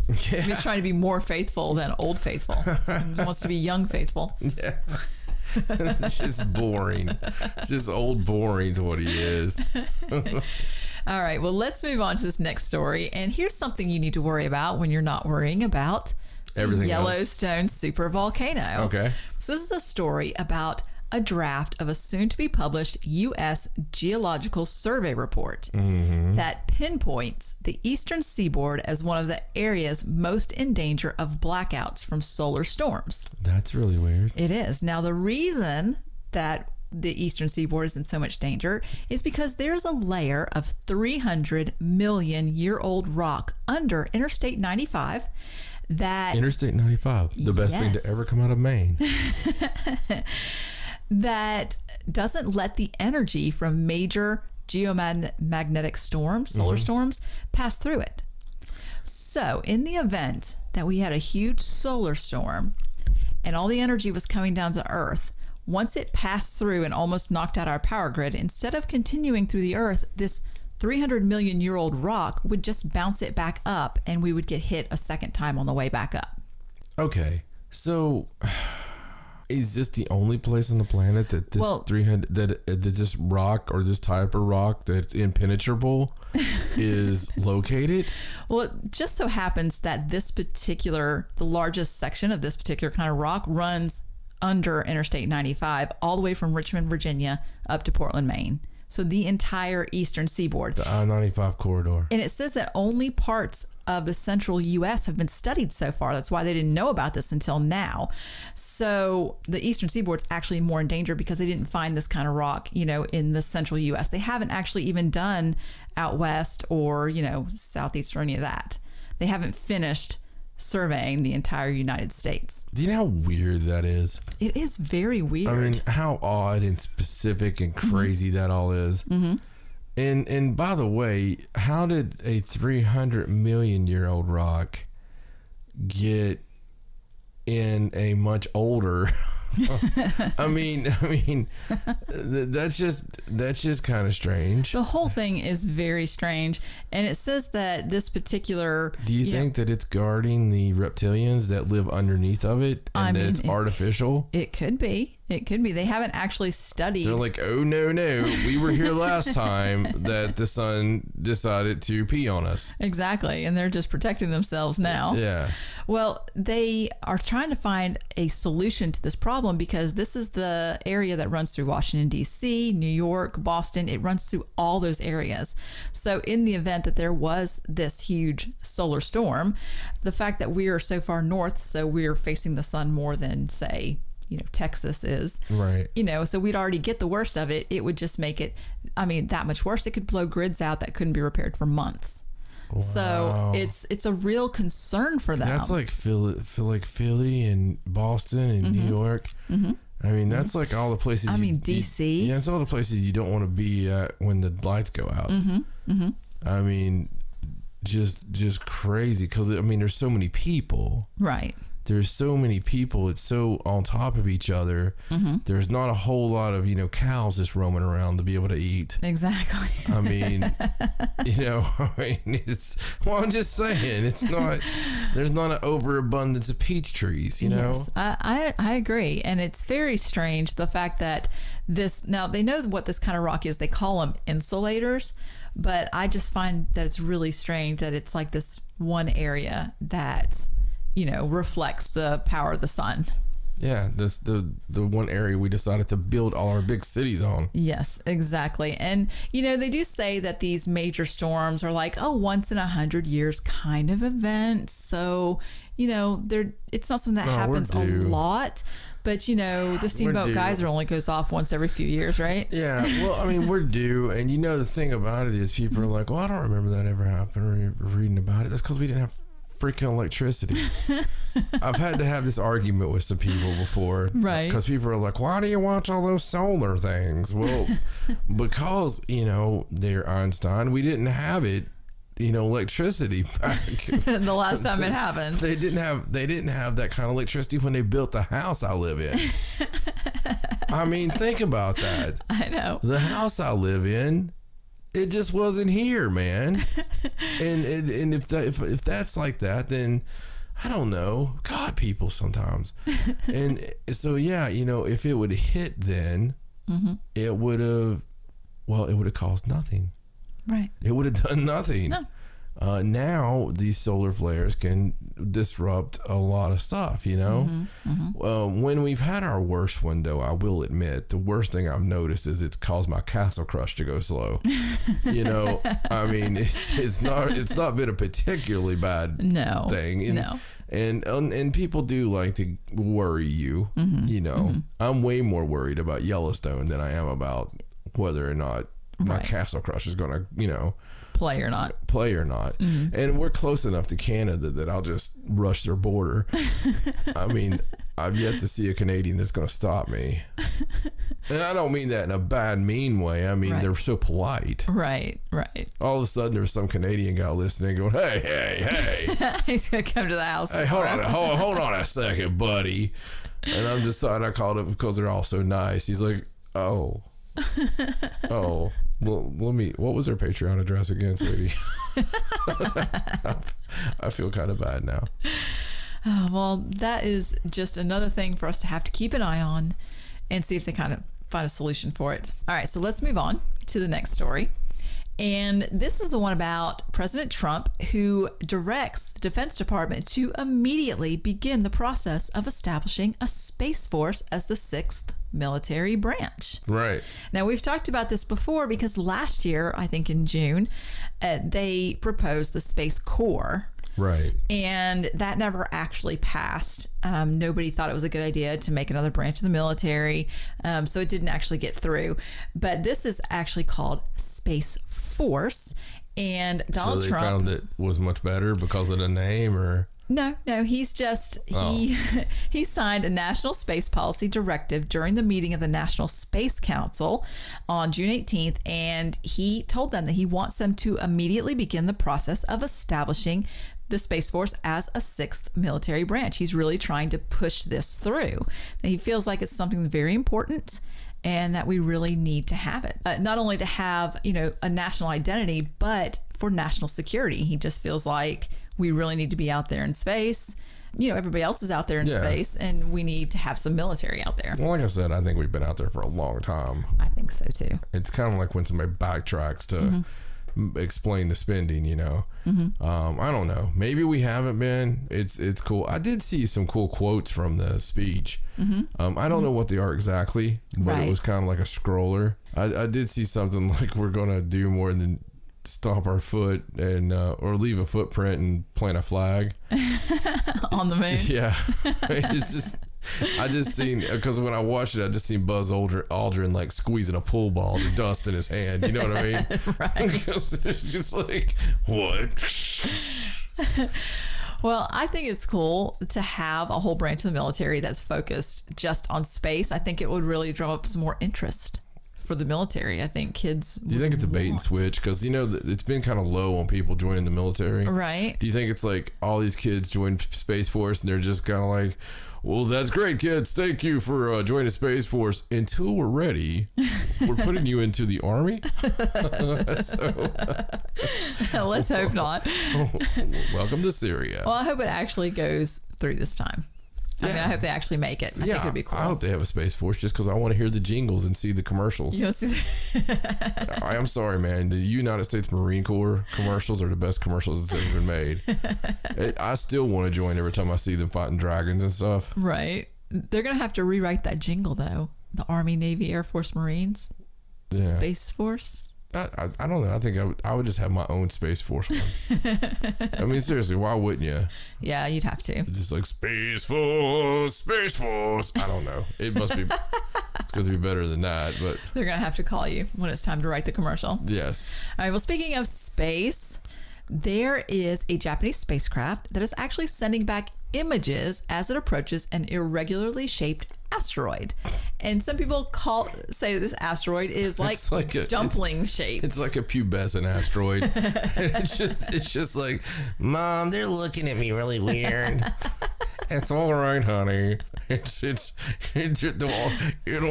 Yeah. He's trying to be more faithful than Old Faithful. He wants to be young faithful. Yeah. It's just boring. It's just old boring is what he is. All right. Well, let's move on to this next story. And here's something you need to worry about when you're not worrying about everything Yellowstone else. supervolcano. Okay. So this is a story about a draft of a soon-to-be-published U.S. Geological Survey report that pinpoints the eastern seaboard as one of the areas most in danger of blackouts from solar storms. That's really weird. It is. Now, the reason that the eastern seaboard is in so much danger is because there's a layer of 300 million year old rock under Interstate 95 that... Interstate 95, the best thing to ever come out of Maine. That doesn't let the energy from major geomagnetic storms, solar storms, pass through it. So in the event that we had a huge solar storm and all the energy was coming down to Earth, once it passed through and almost knocked out our power grid, instead of continuing through the Earth, this 300 million year old rock would just bounce it back up and we would get hit a second time on the way back up. Okay, so... Is this the only place on the planet that this 300 that this rock or this type of rock that's impenetrable is located? Well, it just so happens that the largest section of this particular kind of rock runs under Interstate 95 all the way from Richmond, Virginia up to Portland, Maine. So the entire eastern seaboard. The I-95 corridor. And it says that only parts of the central U.S. have been studied so far. That's why they didn't know about this until now. So the eastern seaboard's actually more in danger because they didn't find this kind of rock, in the central U.S. They haven't actually even done out west or, southeast or any of that. They haven't finished surveying the entire United States. Do you know how weird that is? It is very weird. I mean, how odd and specific and crazy that all is. Mm-hmm. And by the way, how did a 300 million year old rock get in a much older? I mean, that's just kind of strange. The whole thing is very strange, and it says that this particular. Do you think that it's guarding the reptilians that live underneath of it, and that it's artificial? It could be. It could be. They haven't actually studied. They're like, oh, no. We were here last time that the sun decided to pee on us. Exactly. And they're just protecting themselves now. Yeah. Well, they are trying to find a solution to this problem because this is the area that runs through Washington, D.C., New York, Boston. It runs through all those areas. So in the event that there was this huge solar storm, the fact that we are so far north, so we're facing the sun more than, say, Texas is. Right. So we'd already get the worst of it. It would just make it, that much worse. It could blow grids out that couldn't be repaired for months. Wow. So it's a real concern for them. That's like Philly and Boston and New York. Mm-hmm. I mean, that's like all the places. D.C. Yeah, it's all the places you don't want to be at when the lights go out. Mm-hmm. Mm-hmm. I mean, just crazy because there's so many people. Right. There's so many people. It's so on top of each other. Mm-hmm. There's not a whole lot of, cows just roaming around to be able to eat. Exactly. I mean, I'm just saying, there's not an overabundance of peach trees, Yes, I agree. And it's very strange, the fact that now they know what this kind of rock is. They call them insulators. But I just find that it's really strange that it's like this one area that reflects the power of the sun. Yeah, this the one area we decided to build all our big cities on. Yes, exactly. And they do say that these major storms are like once in 100 years kind of event. So it's not something that happens a lot. But the Steamboat Geyser only goes off once every few years, right? Yeah. Well, we're due, and the thing about it is people are like, well, I don't remember that ever happened or reading about it. That's because we didn't have freaking electricity. I've had to have this argument with some people before, right? Because people are like, why do you watch all those solar things? Well, because they're Einstein, we didn't have it, electricity back the last time it happened. They didn't have that kind of electricity when they built the house I live in. Think about that. I know. The house I live in, it just wasn't here, man. and if that's like that, then I don't know. God, people sometimes. And so if it would have hit then, mm-hmm. it would have caused nothing. Right. It would have done nothing. No. Now these solar flares can disrupt a lot of stuff, Mm-hmm. Mm-hmm. When we've had our worst one, though, I will admit the worst thing I've noticed is it's caused my Castle Crush to go slow. It's not been a particularly bad thing. And people do like to worry you. Mm-hmm. Mm-hmm. I'm way more worried about Yellowstone than I am about whether or not my Castle Crush is going to, play or not. Mm-hmm. And we're close enough to Canada that I'll just rush their border. I've yet to see a Canadian that's going to stop me. And I don't mean that in a bad, mean way. They're so polite. Right. All of a sudden, there's some Canadian guy listening going, hey. He's going to come to the house. Hey, hold on a second, buddy. And I'm just sorry I called him because they're all so nice. He's like, oh. Well, what was their Patreon address again, sweetie? I feel kind of bad now. Oh, well, that is just another thing for us to have to keep an eye on and see if they kind of find a solution for it. All right, so let's move on to the next story. And this is the one about President Trump, who directs the Defense Department to immediately begin the process of establishing a Space Force as the sixth military branch. Right. Now, we've talked about this before because last year, I think in June, they proposed the Space Corps. Right. And that never actually passed. Nobody thought it was a good idea to make another branch of the military. So it didn't actually get through. But this is actually called Space Force. And Donald Trump. So they found it was much better because of the name, or? No, he's just, he signed a national space policy directive during the meeting of the National Space Council on June 18th, and he told them that he wants them to immediately begin the process of establishing the Space Force as a sixth military branch. He's really trying to push this through. And he feels like it's something very important and that we really need to have it. Not only to have, a national identity, but for national security. He just feels like we really need to be out there in space. everybody else is out there in space, and we need to have some military out there. Well, like I said, I think we've been out there for a long time. I think so too. It's kind of like when somebody backtracks to explain the spending, I don't know. Maybe we haven't been. It's cool. I did see some cool quotes from the speech. I don't know what they are exactly, but it was kind of like a scroller. I did see something like we're going to do more than stomp our foot and or leave a footprint and plant a flag on the moon. Yeah. It's just, I just seen, because when I watched it, I just seen Buzz Aldrin like squeezing a pool ball to dust in his hand. You know what I mean? Right. Because it's just like, what? Well, I think it's cool to have a whole branch of the military that's focused just on space. I think it would really drum up some more interest for the military. I think kids. Do you think it's a bait and switch? Because it's been kind of low on people joining the military, right? Do you think it's like all these kids join Space Force and they're just kind of like, well, that's great, kids. Thank you for joining Space Force. Until we're ready, we're putting you into the Army. Let's hope not. Welcome to Syria. Well, I hope it actually goes through this time. I mean, I hope they actually make it. I think it'd be cool. I hope they have a Space Force just because I want to hear the jingles and see the commercials. You'll see I'm sorry, man. The United States Marine Corps commercials are the best commercials that's ever been made. I still want to join every time I see them fighting dragons and stuff. Right. They're going to have to rewrite that jingle, though. The Army, Navy, Air Force, Marines. Space Force. I don't know. I think I would just have my own Space Force one. I mean, seriously, why wouldn't you? Yeah, you'd have to. It's just like Space Force, Space Force. I don't know. It must be. It's going to be better than that, but they're going to have to call you when it's time to write the commercial. Yes. All right. Well, speaking of space, there is a Japanese spacecraft that is actually sending back images as it approaches an irregularly shaped asteroid. And some people say that this asteroid is like a dumpling shaped. It's like a pubescent asteroid. it's just like, Mom, they're looking at me really weird. It's all right, honey. It'll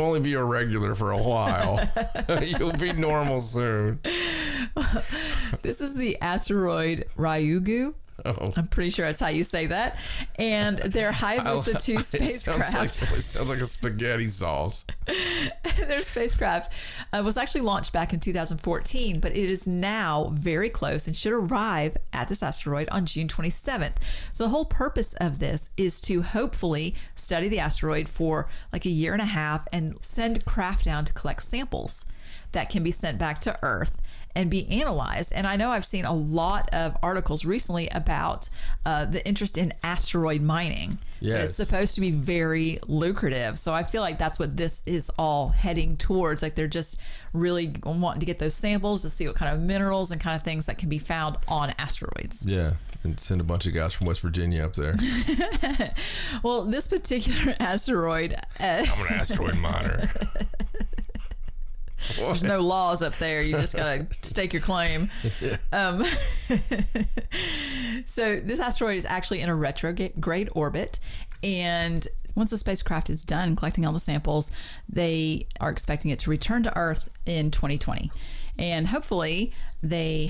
only be irregular for a while. You'll be normal soon. This is the asteroid Ryugu. Oh. I'm pretty sure that's how you say that. And their Hayabusa 2 spacecraft. It sounds like a spaghetti sauce. Their spacecraft was actually launched back in 2014, but it is now very close and should arrive at this asteroid on June 27th. So the whole purpose of this is to hopefully study the asteroid for like a year and a half and send craft down to collect samples that can be sent back to Earth and be analyzed. And I know I've seen a lot of articles recently about the interest in asteroid mining. Yes. It's supposed to be very lucrative. So I feel like that's what this is all heading towards. Like they're just really wanting to get those samples to see what kind of minerals and kind of things that can be found on asteroids. Yeah. And send a bunch of guys from West Virginia up there. Well, this particular asteroid. I'm an asteroid miner. There's no laws up there. You just gotta stake your claim. So this asteroid is actually in a retrograde orbit, and once the spacecraft is done collecting all the samples, they are expecting it to return to Earth in 2020. And hopefully the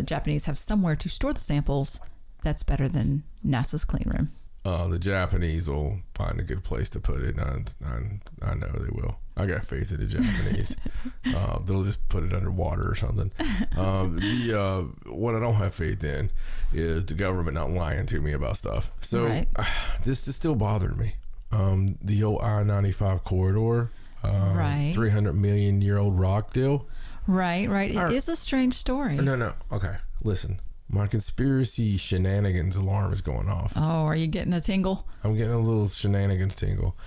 Japanese have somewhere to store the samples that's better than NASA's clean room. The Japanese will find a good place to put it. I know they will. I got faith in the Japanese. They'll just put it underwater or something. What I don't have faith in is the government not lying to me about stuff. So this is still bothering me. The old I-95 corridor, 300 million year old rock deal. Right. It is a strange story. No. Okay, listen. My conspiracy shenanigans alarm is going off. Oh, are you getting a tingle? I'm getting a little shenanigans tingle.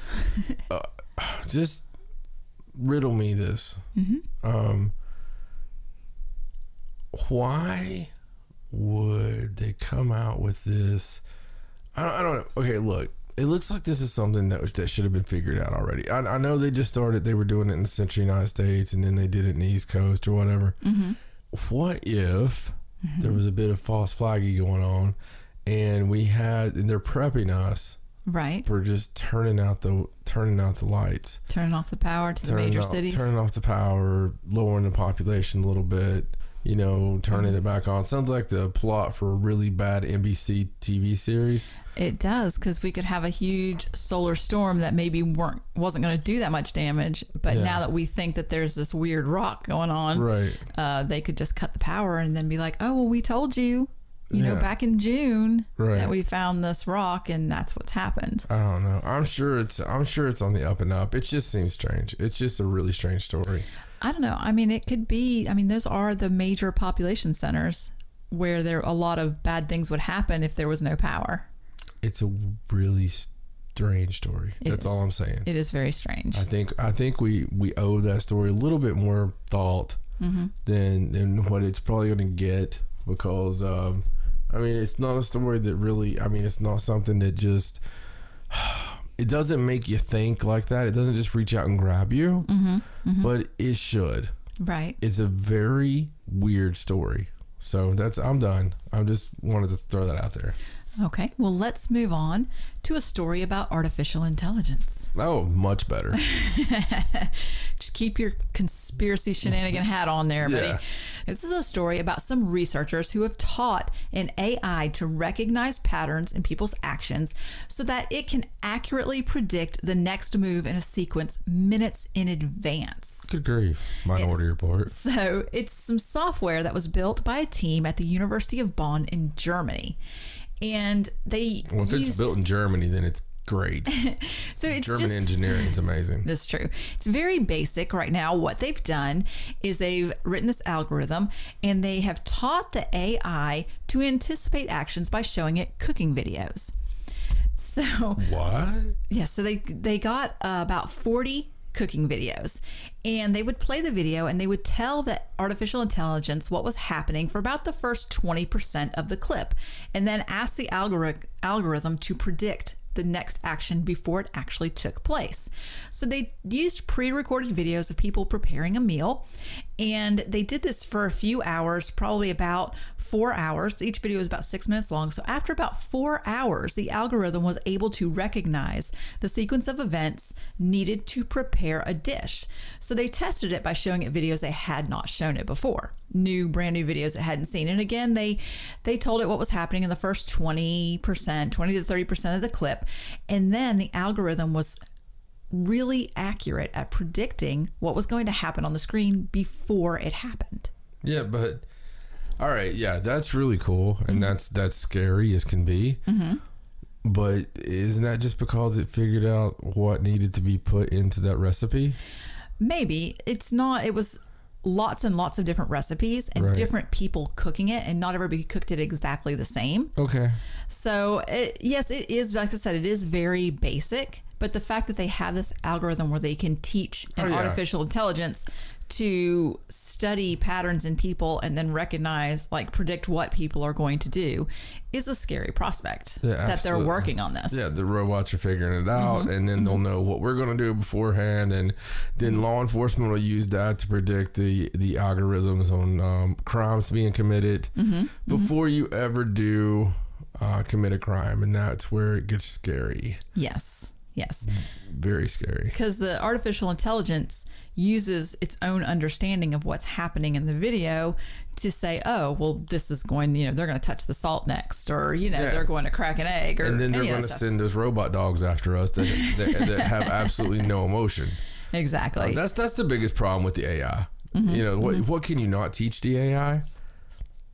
Just riddle me this. Mm-hmm. Why would they come out with this? I don't know. Okay, look. It looks like this is something that should have been figured out already. I know they just started. They were doing it in the central United States, and then they did it in the East Coast or whatever. Mm-hmm. What if there was a bit of false flagging going on, and they're prepping us for just turning out the lights, turning off the power to the major cities, turning off the power, lowering the population a little bit, turning it back on. Sounds like the plot for a really bad NBC TV series. It does, because we could have a huge solar storm that maybe wasn't going to do that much damage, but now that we think that there's this weird rock going on, right? They could just cut the power and then be like, "Oh, well, we told you, back in June that we found this rock, and that's what's happened." I don't know. I'm sure it's on the up and up. It just seems strange. It's just a really strange story. I don't know. I mean, it could be. I mean, those are the major population centers where a lot of bad things would happen if there was no power. It's a really strange story. That's all I'm saying. It is very strange. I think we owe that story a little bit more thought than what it's probably going to get, because it's not a story that really. It's not something that just. It doesn't make you think like that. It doesn't just reach out and grab you, but it should. Right. It's a very weird story. So I'm done. I just wanted to throw that out there. Okay, well, let's move on to a story about artificial intelligence. Oh, much better. Just keep your conspiracy shenanigan hat on there, buddy. Yeah. This is a story about some researchers who have taught an AI to recognize patterns in people's actions so that it can accurately predict the next move in a sequence minutes in advance. Good grief. Minority Report. So it's some software that was built by a team at the University of Bonn in Germany. And if it's built in Germany, then it's great. So it's German engineering is amazing. That's true. It's very basic right now. What they've done is they've written this algorithm, and they have taught the AI to anticipate actions by showing it cooking videos. So what? Yeah. So they got about 40 cooking videos, and they would play the video and they would tell the artificial intelligence what was happening for about the first 20% of the clip, and then ask the algorithm to predict the next action before it actually took place. So they used pre-recorded videos of people preparing a meal, and they did this for a few hours, probably about 4 hours. Each video is about 6 minutes long. So after about 4 hours, the algorithm was able to recognize the sequence of events needed to prepare a dish. So they tested it by showing it videos they had not shown it before, brand new videos it hadn't seen. And again, they told it what was happening in the first 20% to 30% of the clip. And then the algorithm was really accurate at predicting what was going to happen on the screen before it happened. Yeah, but all right, yeah, that's really cool, and that's scary as can be. But isn't that just because it figured out what needed to be put into that recipe? Maybe. It's not. It was lots and lots of different recipes and different people cooking it, and not everybody cooked it exactly the same. Okay. So yes, it is, like I said, it is very basic, but the fact that they have this algorithm where they can teach an artificial intelligence to study patterns in people and then predict what people are going to do is a scary prospect that they're working on this. Yeah, the robots are figuring it out, and then they'll know what we're going to do beforehand, and then law enforcement will use that to predict the algorithms on crimes being committed before you ever do commit a crime, and that's where it gets scary. Yes. Very scary. Because the artificial intelligence uses its own understanding of what's happening in the video to say, oh, well, this is going, they're going to touch the salt next, or, they're going to crack an egg, or and then they're going to send those robot dogs after us that have absolutely no emotion. Exactly. That's the biggest problem with the AI. What can you not teach the AI?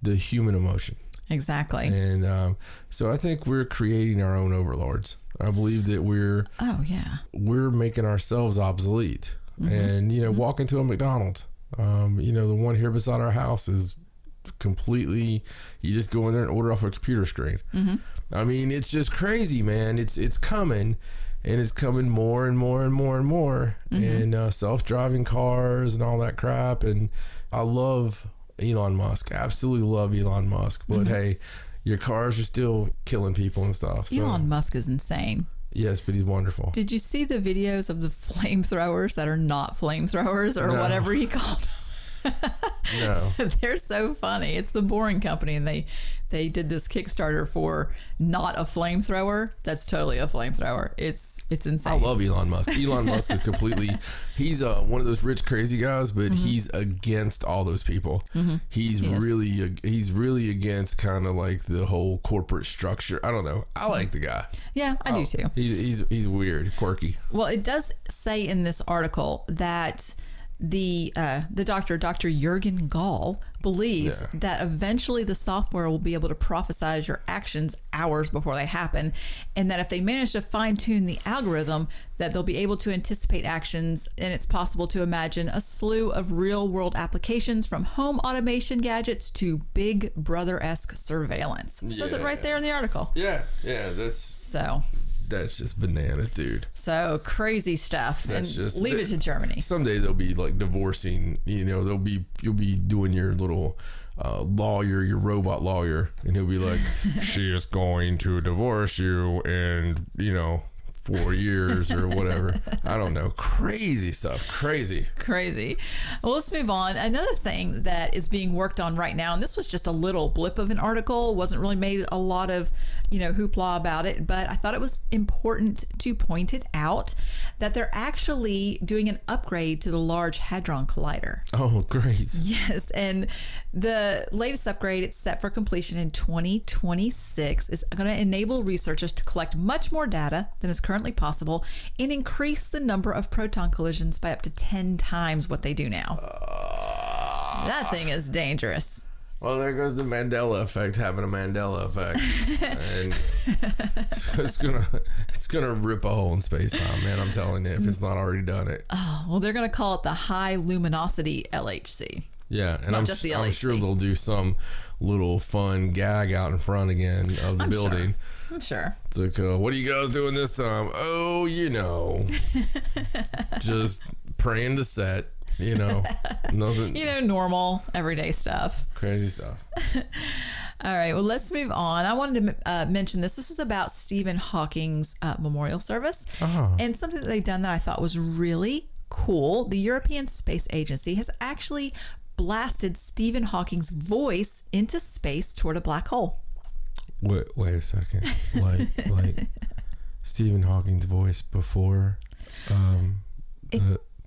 The human emotion. Exactly. And so I think we're creating our own overlords. I believe that we're making ourselves obsolete. And walk into a McDonald's. The one here beside our house is completely. You just go in there and order off a computer screen. I mean, it's just crazy, man. It's coming, and it's coming more and more and more and more. And self-driving cars and all that crap. And I love Elon Musk. Absolutely love Elon Musk. But hey, your cars are still killing people and stuff. So. Elon Musk is insane. Yes, but he's wonderful. Did you see the videos of the flamethrowers that are not flamethrowers, or whatever he called them? No. They're so funny. It's the Boring Company, and they did this Kickstarter for not a flamethrower. That's totally a flamethrower. It's insane. I love Elon Musk. Elon Musk is completely, he's one of those rich crazy guys, but he's against all those people. He's really against kind of like the whole corporate structure. I don't know. I like the guy. Yeah, I do too. He's weird, quirky. Well, it does say in this article that the Dr. Jürgen Gall believes that eventually the software will be able to prophesize your actions hours before they happen, and that if they manage to fine-tune the algorithm, that they'll be able to anticipate actions, and it's possible to imagine a slew of real-world applications from home automation gadgets to Big Brother-esque surveillance. It says it right there in the article. Yeah, that's just bananas, dude. So crazy stuff. That's and just leave it to Germany. Someday they'll be like divorcing. You'll be doing your little lawyer, your robot lawyer, and he'll be like, "She is going to divorce you in 4 years or whatever." I don't know. Crazy stuff. Crazy. Well, let's move on. Another thing that is being worked on right now, and this was just a little blip of an article, wasn't really made a lot of hoopla about it, but I thought it was important to point it out that they're actually doing an upgrade to the Large Hadron Collider. Oh, great. Yes, and the latest upgrade, it's set for completion in 2026, is going to enable researchers to collect much more data than is currently possible and increase the number of proton collisions by up to 10 times what they do now. That thing is dangerous. Well, there goes the Mandela effect having a Mandela effect, and it's gonna rip a hole in space time, man. I'm telling you, if it's not already done it. Oh, well, they're gonna call it the High Luminosity LHC. Yeah, and I'm sure they'll do some little fun gag out in front again of the building. Sure. I'm sure. It's like, what are you guys doing this time? Oh, just praying to set. Nothing. Normal, everyday stuff. Crazy stuff. All right, well, let's move on. I wanted to mention this. This is about Stephen Hawking's memorial service, and something that they've done that I thought was really cool. The European Space Agency has actually blasted Stephen Hawking's voice into space toward a black hole. Wait a second. Like Stephen Hawking's voice before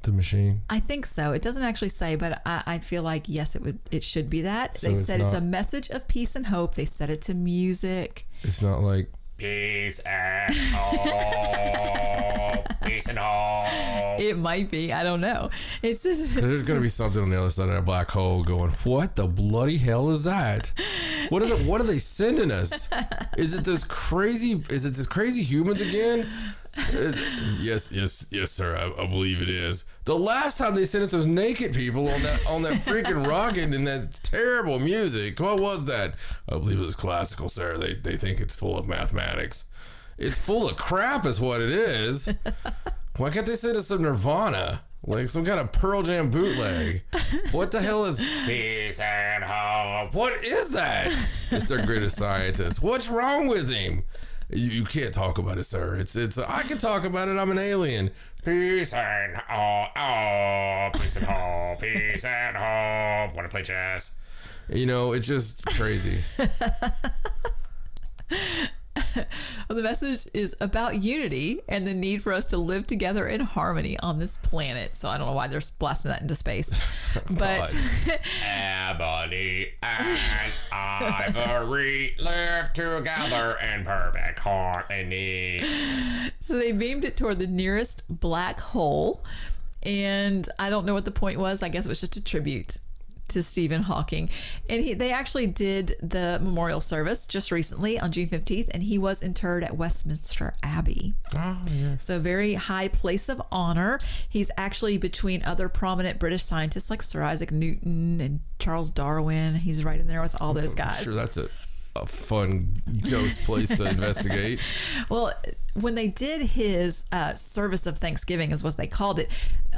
the machine? I think so. It doesn't actually say, but I feel like, yes, it should be that. So they said it's a message of peace and hope. They set it to music. It's not like peace and hope. Peace and hope. It might be. I don't know. It's just, there's going to be something on the other side of that black hole going, what the bloody hell is that? What are they sending us? Is it this crazy humans again? Yes, sir. I believe it is. The last time they sent us those naked people on that freaking rocket and that terrible music. What was that? I believe it was classical, sir. They think it's full of mathematics. It's full of crap, is what it is. Why can't they send us some Nirvana? Like some kind of Pearl Jam bootleg. What the hell is peace and hope? What is that? It's their greatest scientist. What's wrong with him? You can't talk about it, sir. It's. I can talk about it. I'm an alien. Peace and hope. Peace and hope. Peace and hope. Want to play chess? It's just crazy. Well, the message is about unity and the need for us to live together in harmony on this planet. So I don't know why they're blasting that into space. But Ebony and Ivory live together in perfect harmony. So they beamed it toward the nearest black hole. And I don't know what the point was. I guess it was just a tribute to Stephen Hawking. And they actually did the memorial service just recently on June 15th, and he was interred at Westminster Abbey. Oh, yes. So very high place of honor. He's actually between other prominent British scientists like Sir Isaac Newton and Charles Darwin. He's right in there with all those guys. Sure, that's it. a fun ghost place to investigate. Well, when they did his service of Thanksgiving, is what they called it,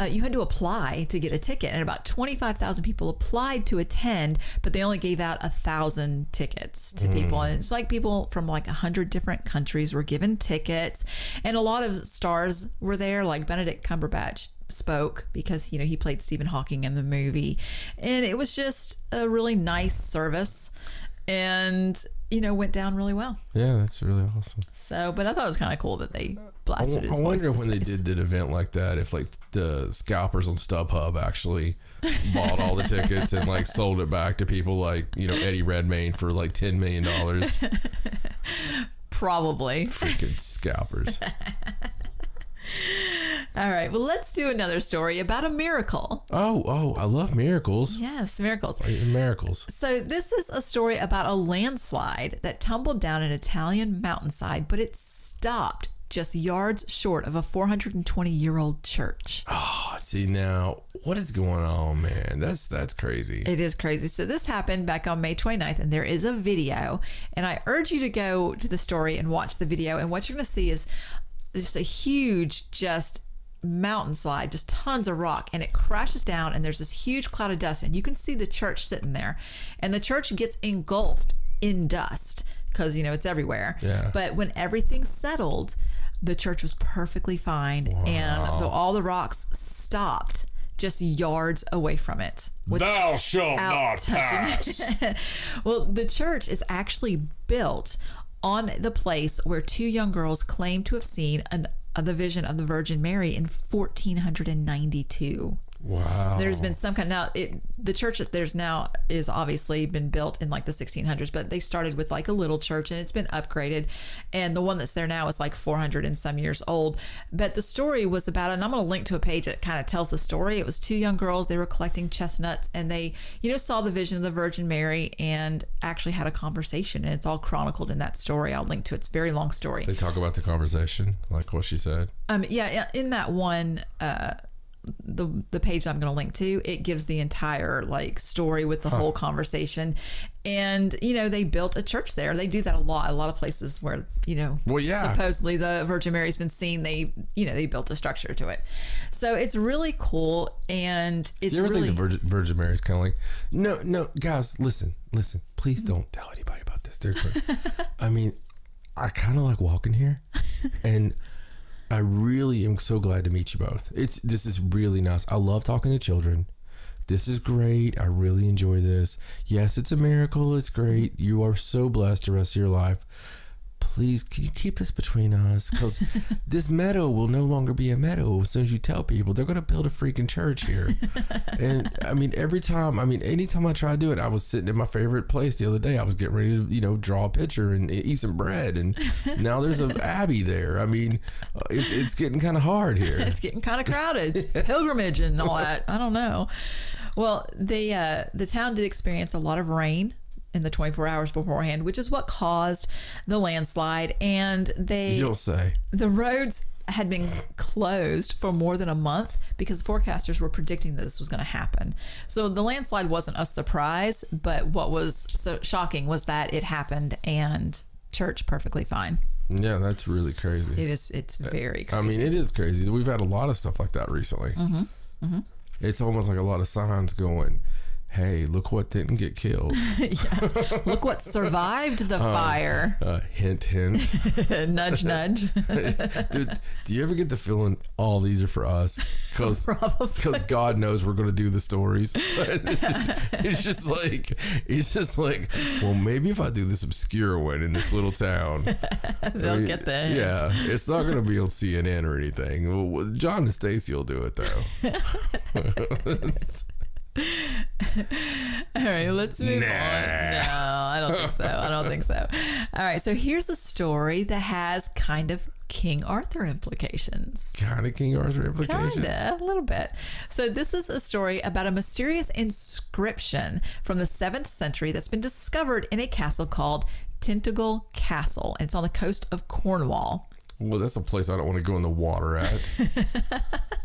you had to apply to get a ticket, and about 25,000 people applied to attend, but they only gave out 1,000 tickets to people. And it's like people from like 100 different countries were given tickets, and a lot of stars were there, like Benedict Cumberbatch spoke because, you know, he played Stephen Hawking in the movie, and it was just a really nice service. And, you know, went down really well. Yeah, that's really awesome. So, but I thought it was kind of cool that they blasted his voice. I wonder when they did an event like that, if like the scalpers on StubHub actually bought all the tickets and like sold it back to people like, you know, Eddie Redmayne for like $10 million. Probably. Freaking scalpers. All right. Well, let's do another story about a miracle. Oh, I love miracles. Yes, miracles. Miracles. So this is a story about a landslide that tumbled down an Italian mountainside, but it stopped just yards short of a 420-year-old church. Oh, see now, what is going on, man? That's crazy. It is crazy. So this happened back on May 29th, and there is a video, and I urge you to go to the story and watch the video, and what you're going to see is just a huge mountainslide, just tons of rock, and it crashes down, and there's this huge cloud of dust, and you can see the church sitting there, and the church gets engulfed in dust because, you know, it's everywhere. Yeah. But when everything settled, the church was perfectly fine. Wow. And all the rocks stopped just yards away from it. Thou shalt not pass. Well, the church is actually built on the place where two young girls claim to have seen the vision of the Virgin Mary in 1492. Wow. There's been some kind the church that there's now is obviously been built in like the 1600s, but they started with like a little church and it's been upgraded. And the one that's there now is like 400 and some years old. But the story was about, and I'm going to link to a page that kind of tells the story. It was two young girls. They were collecting chestnuts and they, you know, saw the vision of the Virgin Mary and actually had a conversation. And it's all chronicled in that story. I'll link to it. It's a very long story. They talk about the conversation, like what she said. Yeah. In that one, the page I'm going to link to, it gives the entire like story with the whole conversation. And, you know, they built a church there. They do that a lot of places where, you know, supposedly the Virgin Mary's been seen. They built a structure to it. So it's really cool. And it's you ever really... think the Virgin Mary's kind of like, no, guys, listen, please don't tell anybody about this. They're crazy. I mean, I kind of like walking here and I really am so glad to meet you both. This is really nice. I love talking to children. This is great. I really enjoy this. Yes, it's a miracle. It's great. You are so blessed the rest of your life. Please, can you keep this between us? Because this meadow will no longer be a meadow as soon as you tell people. They're going to build a freaking church here. And I mean, anytime I try to do it, I was sitting in my favorite place the other day. I was getting ready to, you know, draw a picture and eat some bread. And now there's an abbey there. I mean, it's getting kind of hard here. It's getting kind of crowded. Pilgrimage and all that. I don't know. Well, the town did experience a lot of rain in the 24 hours beforehand, which is what caused the landslide. And you'll say the roads had been closed for more than a month because forecasters were predicting that this was going to happen. So the landslide wasn't a surprise, but what was so shocking was that it happened and church perfectly fine. Yeah, that's really crazy. It's very crazy. I mean, it is crazy. We've had a lot of stuff like that recently. It's almost like a lot of signs going, hey, look what didn't get killed. Yes. Look what survived the fire. Hint, hint. Nudge, nudge. Dude, do you ever get the feeling all these are for us? Because God knows we're going to do the stories. It's just like, well, maybe if I do this obscure one in this little town, they'll get the hint. Yeah, it's not going to be on CNN or anything. Well, John and Stacey will do it, though. All right, let's move on. No, I don't think so. All right, so here's a story that has kind of King Arthur implications. Kind of King Arthur implications? Kinda, a little bit. So this is a story about a mysterious inscription from the 7th century that's been discovered in a castle called Tintagel Castle. And it's on the coast of Cornwall. Well, that's a place I don't want to go in the water at.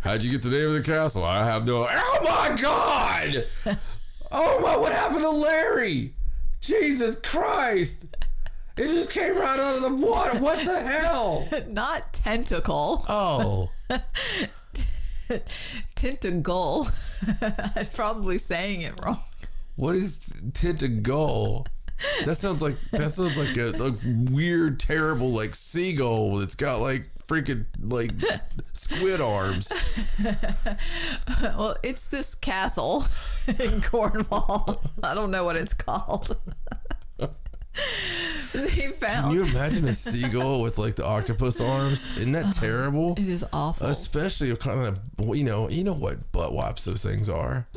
How'd you get the name of the castle? I have no... Oh, my God! Oh, my... What happened to Larry? Jesus Christ! It just came right out of the water. What the hell? Not tentacle. Oh. Tentacle. I'm probably saying it wrong. What is tentacle? That sounds like a weird, terrible like seagull that's got like freaking like squid arms. Well, it's this castle in Cornwall. I don't know what it's called. They found. Can you imagine a seagull with like the octopus arms? Isn't that terrible? It is awful. Especially kind of you know what butt wipes those things are.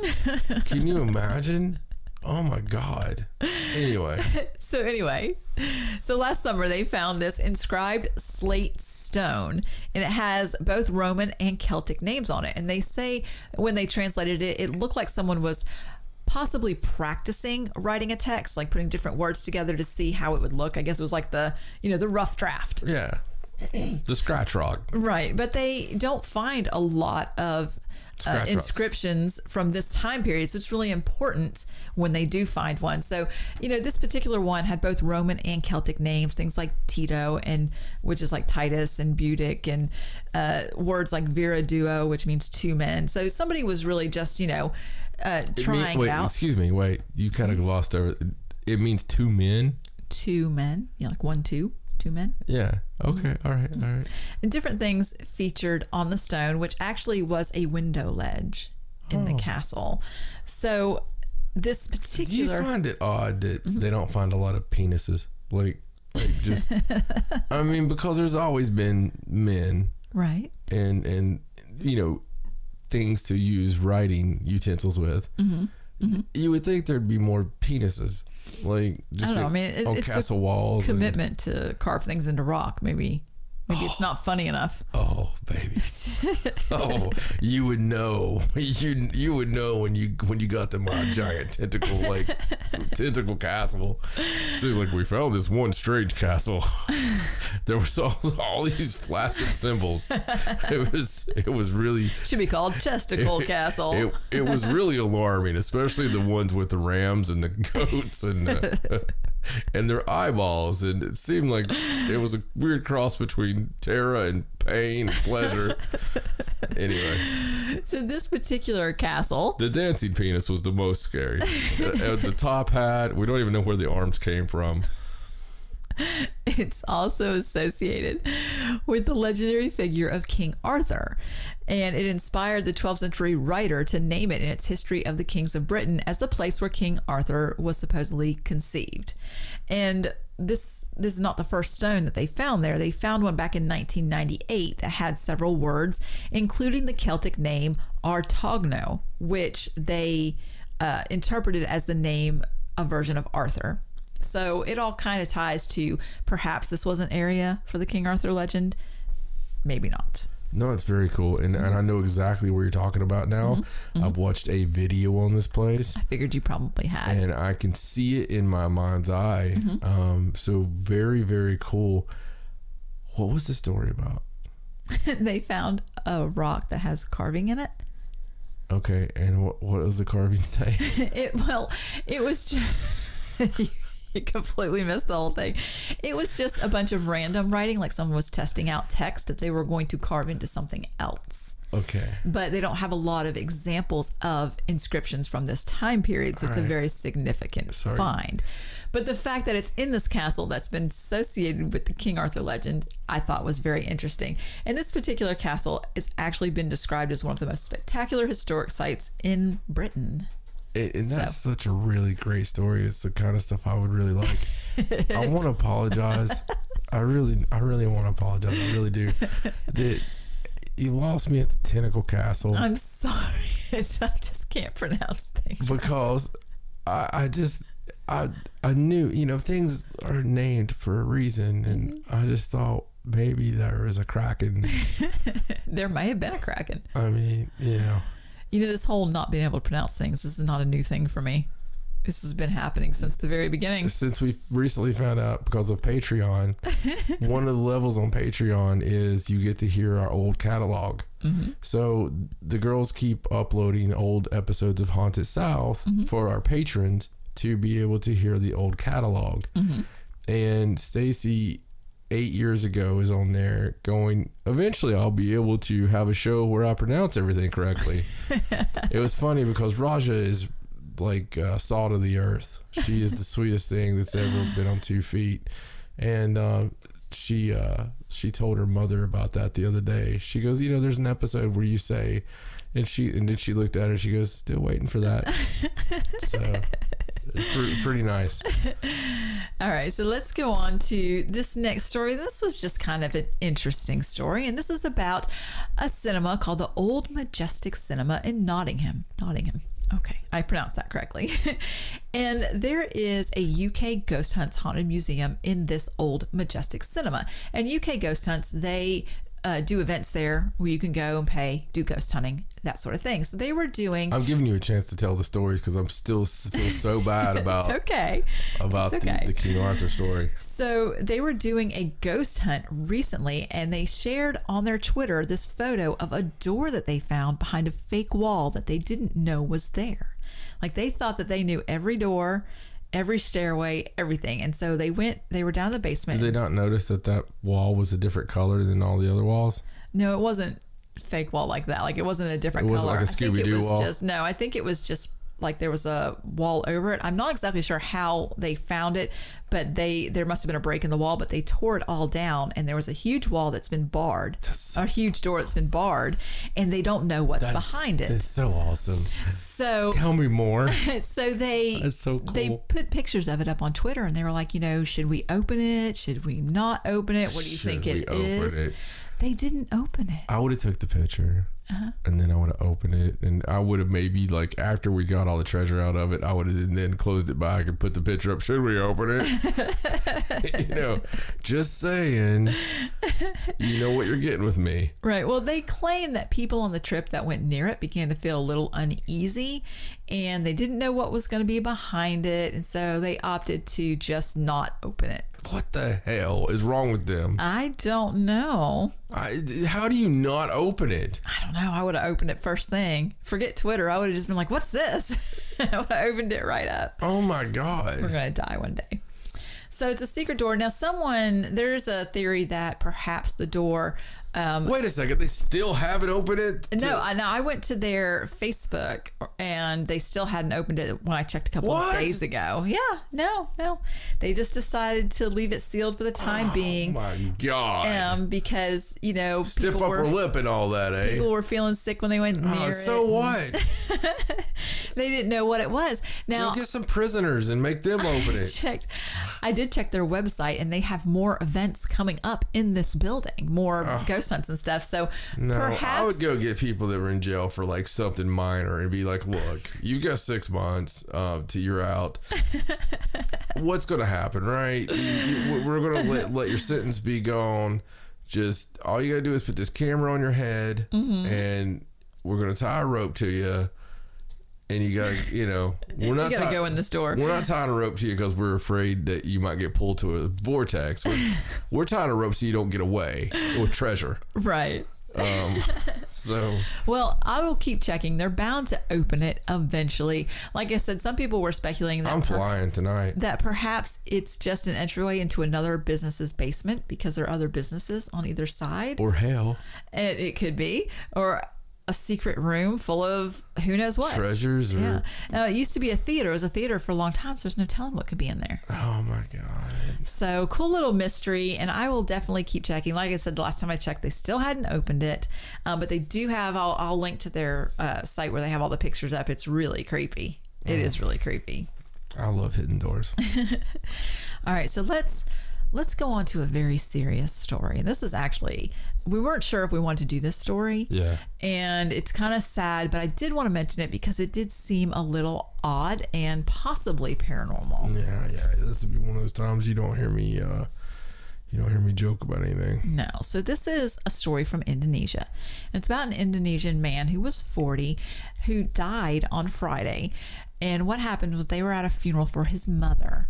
Can you imagine? Oh my God. Anyway. So last summer they found this inscribed slate stone, and it has both Roman and Celtic names on it. And they say when they translated it, it looked like someone was possibly practicing writing a text, like putting different words together to see how it would look. I guess it was like the rough draft. Yeah. The scratch rock. Right. But they don't find a lot of inscriptions from this time period. So it's really important when they do find one. So, this particular one had both Roman and Celtic names, things like Tito, and which is like Titus, and Budic, and words like Vera Duo, which means two men. So somebody was really just, trying it out. Excuse me. Wait, you kind of glossed over. It means two men? Two men. Yeah, like 1, 2. Two men. Yeah. Okay. All right. And different things featured on the stone, which actually was a window ledge in the castle. So this particular. Do you find it odd that they don't find a lot of penises? Like just. I mean, because there's always been men, right? And things to use writing utensils with. You would think there'd be more penises, like just on castle walls. Commitment to carve things into rock. Maybe it's not funny enough. Oh, baby. Oh, you would know. You would know when you got them on a giant tentacle castle. So it's like, we found this one strange castle. There was all these flaccid symbols. It was really should be called Testicle Castle. It was really alarming, especially the ones with the rams and the goats and their eyeballs, and it seemed like it was a weird cross between terror and pain and pleasure. Anyway, so this particular castle, the dancing penis was the most scary. The top hat, we don't even know where the arms came from. It's also associated with the legendary figure of King Arthur, and it inspired the 12th century writer to name it in its History of the Kings of Britain as the place where King Arthur was supposedly conceived. And this is not the first stone that they found there. They found one back in 1998 that had several words, including the Celtic name Artogno, which they interpreted as the name, a version of Arthur. So it all kind of ties to perhaps this was an area for the King Arthur legend. Maybe not. No, it's very cool. And I know exactly where you're talking about now. I've watched a video on this place. I figured you probably had. And I can see it in my mind's eye. So very, very cool. What was the story about? They found a rock that has carving in it. Okay. And what does the carving say? It was just... You completely missed the whole thing. It was just a bunch of random writing, like someone was testing out text that they were going to carve into something else. Okay. But they don't have a lot of examples of inscriptions from this time period, so it's a very significant find. But the fact that it's in this castle that's been associated with the King Arthur legend, I thought was very interesting. And this particular castle has actually been described as one of the most spectacular historic sites in Britain. And that's such a really great story. It's the kind of stuff I would really like. I want to apologize. I really want to apologize. I really do. You lost me at the Tentacle Castle. I'm sorry. I just can't pronounce things. Because I knew, things are named for a reason. And I just thought maybe there was a kraken. There may have been a kraken. I mean, this whole not being able to pronounce things, this is not a new thing for me. This has been happening since the very beginning. Since we recently found out because of Patreon, one of the levels on Patreon is you get to hear our old catalog. So the girls keep uploading old episodes of Haunted South for our patrons to be able to hear the old catalog. And Stacey 8 years ago is on there going, eventually I'll be able to have a show where I pronounce everything correctly. It was funny because Raja is like salt of the earth. She is the sweetest thing that's ever been on 2 feet. And she told her mother about that the other day. She goes, there's an episode where you say, and then she looked at her and she goes, still waiting for that. So it's pretty nice. All right, so let's go on to this next story. This was just kind of an interesting story, and this is about a cinema called the Old Majestic Cinema in Nottingham. Okay, I pronounced that correctly. And there is a UK Ghost Hunts Haunted Museum in this Old Majestic Cinema. And UK Ghost Hunts, they do events there where you can go and pay, do ghost hunting, that sort of thing. So they were doing... I'm giving you a chance to tell the stories because I'm still feel so bad about... It's okay. About the King Arthur story. So they were doing a ghost hunt recently, and they shared on their Twitter this photo of a door that they found behind a fake wall that they didn't know was there. Like, they thought that they knew every door, every stairway, everything. And so they were down in the basement. Did they not notice that wall was a different color than all the other walls? No, it wasn't fake wall like that. Like, it wasn't a different color. It wasn't like a Scooby-Doo wall? I think it was just like there was a wall over it. I'm not exactly sure how they found it, but there must have been a break in the wall, but they tore it all down, and there was a huge wall that's been barred, a huge door that's been barred, and they don't know what's behind it. That's so awesome. So tell me more. So that's so cool. They put pictures of it up on Twitter, and they were like, should we open it? Should we not open it? What do you think it is? They didn't open it. I would have took the picture. And then I would have opened it, and I would have maybe, like, after we got all the treasure out of it, I would have then closed it back and put the picture up. Should we open it? Just saying. You know what you're getting with me. Right. Well, they claim that people on the trip that went near it began to feel a little uneasy, and they didn't know what was going to be behind it, and so they opted to just not open it. What the hell is wrong with them? I don't know. How do you not open it? I don't know. I would have opened it first thing. Forget Twitter. I would have just been like, what's this? I would have opened it right up. Oh my God. We're going to die one day. So it's a secret door. Now, there's a theory that perhaps the door... wait a second, they still haven't opened it? No, I went to their Facebook and they still hadn't opened it when I checked a couple of days ago. Yeah, no. They just decided to leave it sealed for the time being. Oh my God. Because, stiff upper lip and all that, eh? People were feeling sick when they went near it. So what? They didn't know what it was. Now, go get some prisoners and make them open it. I did check their website, and they have more events coming up in this building, more ghost hunts and stuff. So perhaps I would go get people that were in jail for like something minor and be like, look, you got 6 months till you're out. What's going to happen, right? We're going to let your sentence be gone. Just all you got to do is put this camera on your head, and we're going to tie a rope to you. And you gotta, we're not gotta go in the store. We're not tying a rope to you because we're afraid that you might get pulled to a vortex. We're tying a rope so you don't get away with treasure. Right. Well, I will keep checking. They're bound to open it eventually. Like I said, some people were speculating that I'm flying tonight. That perhaps it's just an entryway into another business's basement because there are other businesses on either side. Or hell. It could be. Or a secret room full of who knows what. Treasures. Yeah. Now, it used to be a theater. It was a theater for a long time, so there's no telling what could be in there. Oh, my God. So, cool little mystery, and I will definitely keep checking. Like I said, the last time I checked, they still hadn't opened it, but they do have, I'll link to their site where they have all the pictures up. It's really creepy. It is really creepy. I love hidden doors. All right, so let's go on to a very serious story. And this is actually, we weren't sure if we wanted to do this story. Yeah. And it's kind of sad, but I did want to mention it because it did seem a little odd and possibly paranormal. Yeah. This would be one of those times you don't hear me joke about anything. No. So this is a story from Indonesia. And it's about an Indonesian man who was 40 who died on Friday. And what happened was they were at a funeral for his mother.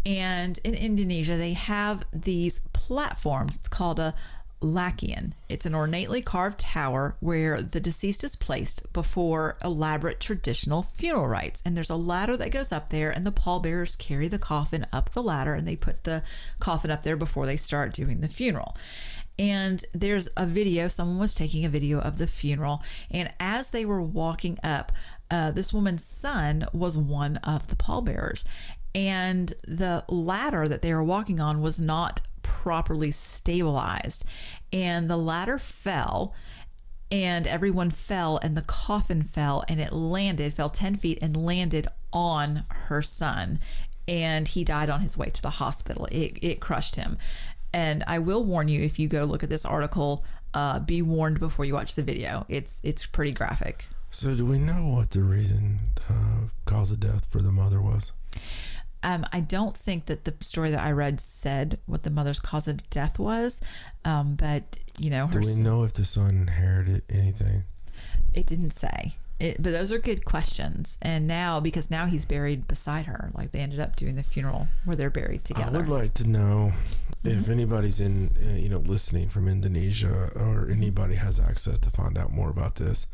And in Indonesia, they have these platforms. It's called a Lakian. It's an ornately carved tower where the deceased is placed before elaborate traditional funeral rites. And there's a ladder that goes up there, and the pallbearers carry the coffin up the ladder, and they put the coffin up there before they start doing the funeral. And there's a video, someone was taking a video of the funeral, and as they were walking up, this woman's son was one of the pallbearers. And the ladder that they were walking on was not properly stabilized, and the ladder fell, and everyone fell, and the coffin fell, and it fell 10 feet and landed on her son, and he died on his way to the hospital. It crushed him. And I will warn you, if you go look at this article, be warned before you watch the video. It's pretty graphic. So do we know what the reason, cause of death for the mother was? I don't think that the story that I read said what the mother's cause of death was, but you know, do we know if the son inherited anything? It didn't say. But those are good questions. And now, because now he's buried beside her, like they ended up doing the funeral where they're buried together. I would like to know if anybody's in, listening from Indonesia, or anybody has access to find out more about this.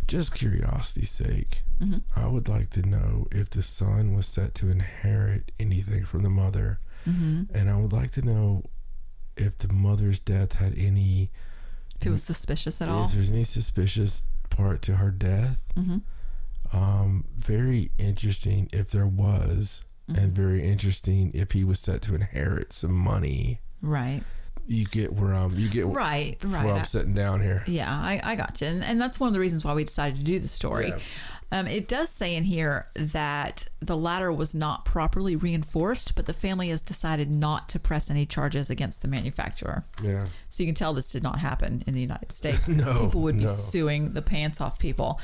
Just curiosity's sake, I would like to know if the son was set to inherit anything from the mother. And I would like to know if the mother's death had any... If it was suspicious at all. If there's any suspicious part to her death. Very interesting if there was, and very interesting if he was set to inherit some money. Right. You get where I'm sitting down here. Yeah, I got you. And that's one of the reasons why we decided to do the story. Yeah. It does say in here that the ladder was not properly reinforced, but the family has decided not to press any charges against the manufacturer. Yeah. So you can tell this did not happen in the United States. No, people would be suing the pants off people.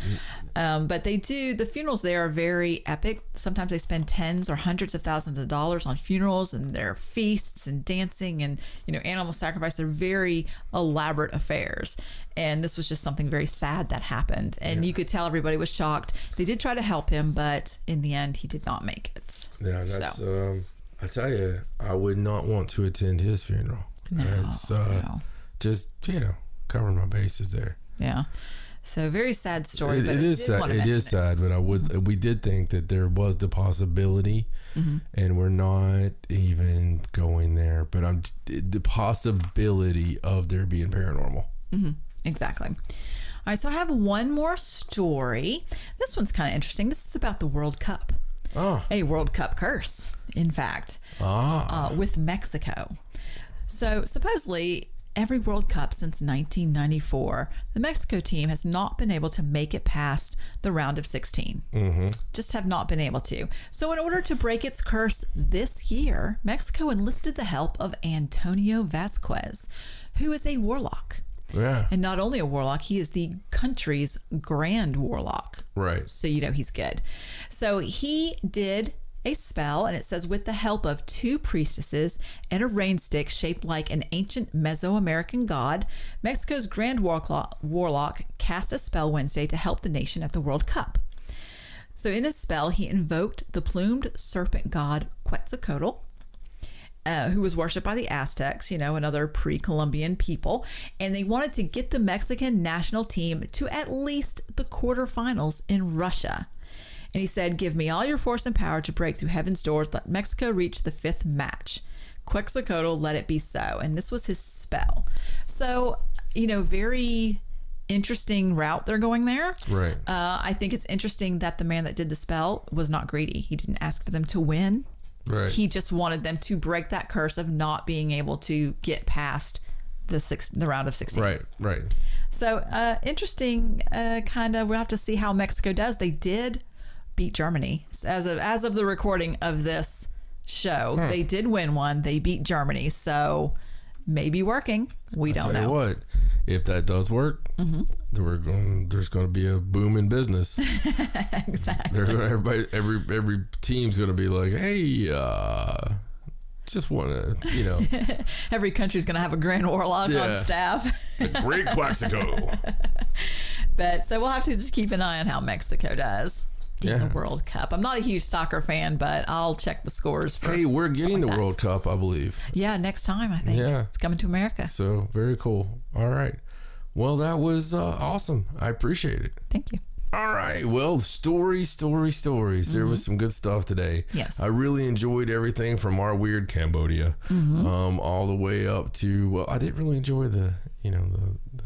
But the funerals there are very epic. Sometimes they spend tens or hundreds of thousands of dollars on funerals, and there are feasts and dancing and, animal sacrifice. They're very elaborate affairs. And this was just something very sad that happened. And you could tell everybody was shocked. They did try to help him, but in the end, he did not make it. Yeah, that's, I tell you, I would not want to attend his funeral. No. Just, covering my bases there. Yeah. So very sad story. It is sad. It is sad, but we did think that there was the possibility, and we're not even going there, but the possibility of there being paranormal. Exactly. All right, so I have one more story. This one's kind of interesting. This is about the World Cup. Oh. A World Cup curse, in fact, with Mexico. So supposedly, every World Cup since 1994, the Mexico team has not been able to make it past the round of 16. Just have not been able to. So in order to break its curse this year, Mexico enlisted the help of Antonio Vasquez, who is a warlock. Yeah. And not only a warlock, he is the country's grand warlock. Right. So he's good. So he did a spell, and it says, with the help of 2 priestesses and a rain stick shaped like an ancient Mesoamerican god, Mexico's grand warlock cast a spell Wednesday to help the nation at the World Cup. So in his spell, he invoked the plumed serpent god Quetzalcoatl, who was worshipped by the Aztecs, and other pre-Columbian people. And they wanted to get the Mexican national team to at least the quarterfinals in Russia. And he said, give me all your force and power to break through heaven's doors. Let Mexico reach the 5th match. Quetzalcoatl, let it be so. And this was his spell. So, very interesting route they're going there. Right. I think it's interesting that the man that did the spell was not greedy. He didn't ask for them to win. Right. He just wanted them to break that curse of not being able to get past the round of 16. Right. So interesting. We'll have to see how Mexico does. They did beat Germany as of the recording of this show. They did win one. They beat Germany. So maybe working. We don't know. Tell you what, if that does work, there's going to be a boom in business. Exactly. Every team's going to be like, hey, just want to, Every country's going to have a grand warlock on staff. The Great Quetzalcoatl. But so we'll have to just keep an eye on how Mexico does. the World Cup. I'm not a huge soccer fan, but I'll check the scores. Hey, we're getting the World Cup, I believe. Yeah, next time, I think. Yeah. It's coming to America. So, very cool. All right. Well, that was awesome. I appreciate it. Thank you. All right. Well, stories. There was some good stuff today. Yes. I really enjoyed everything from our weird Cambodia all the way up to, well, I didn't really enjoy the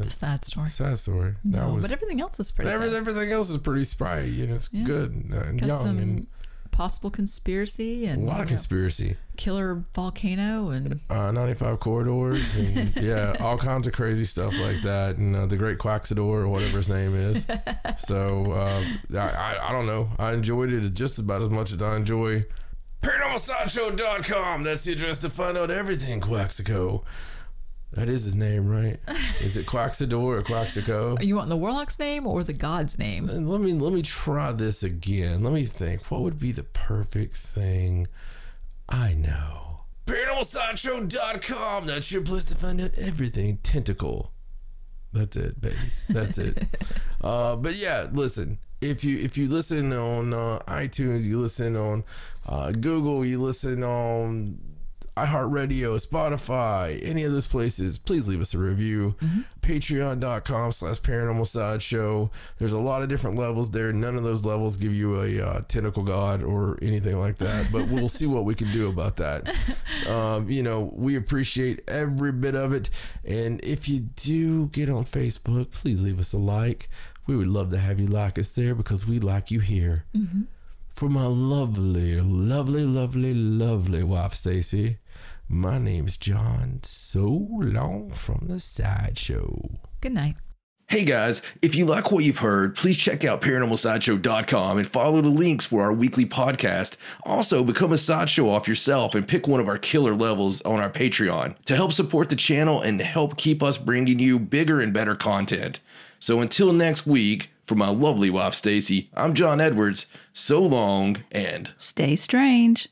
sad story. Sad story. No, but everything else is pretty good. Everything else is pretty spry. It's good and Got young some and possible conspiracy and a lot of conspiracy. Killer volcano and 95 corridors and all kinds of crazy stuff like that, and the Great Quaxador or whatever his name is. So I don't know. I enjoyed it just about as much as I enjoy ParanormalSideshow.com. That's the address to find out everything Quaxico. That is his name, right? Is it Quaxador or Quaxico? Are you wanting the warlock's name or the god's name? And let me try this again. Let me think. What would be the perfect thing? I know. ParanormalSideshow.com. That's your place to find out everything tentacle. That's it, baby. That's it. But yeah, listen. If you listen on iTunes, you listen on Google, you listen on iHeartRadio, Spotify, any of those places, please leave us a review. Patreon.com/ParanormalSideshow. There's a lot of different levels there. None of those levels give you a tentacle god or anything like that, but we'll see what we can do about that. We appreciate every bit of it. And if you do get on Facebook, please leave us a like. We would love to have you like us there because we like you here. For my lovely, lovely, lovely, lovely wife, Stacey, my name's John. So long from the Sideshow. Good night. Hey guys, if you like what you've heard, please check out ParanormalSideshow.com and follow the links for our weekly podcast. Also, become a Sideshow off yourself and pick one of our killer levels on our Patreon to help support the channel and help keep us bringing you bigger and better content. So until next week, for my lovely wife Stacey, I'm John Edwards. So long and stay strange.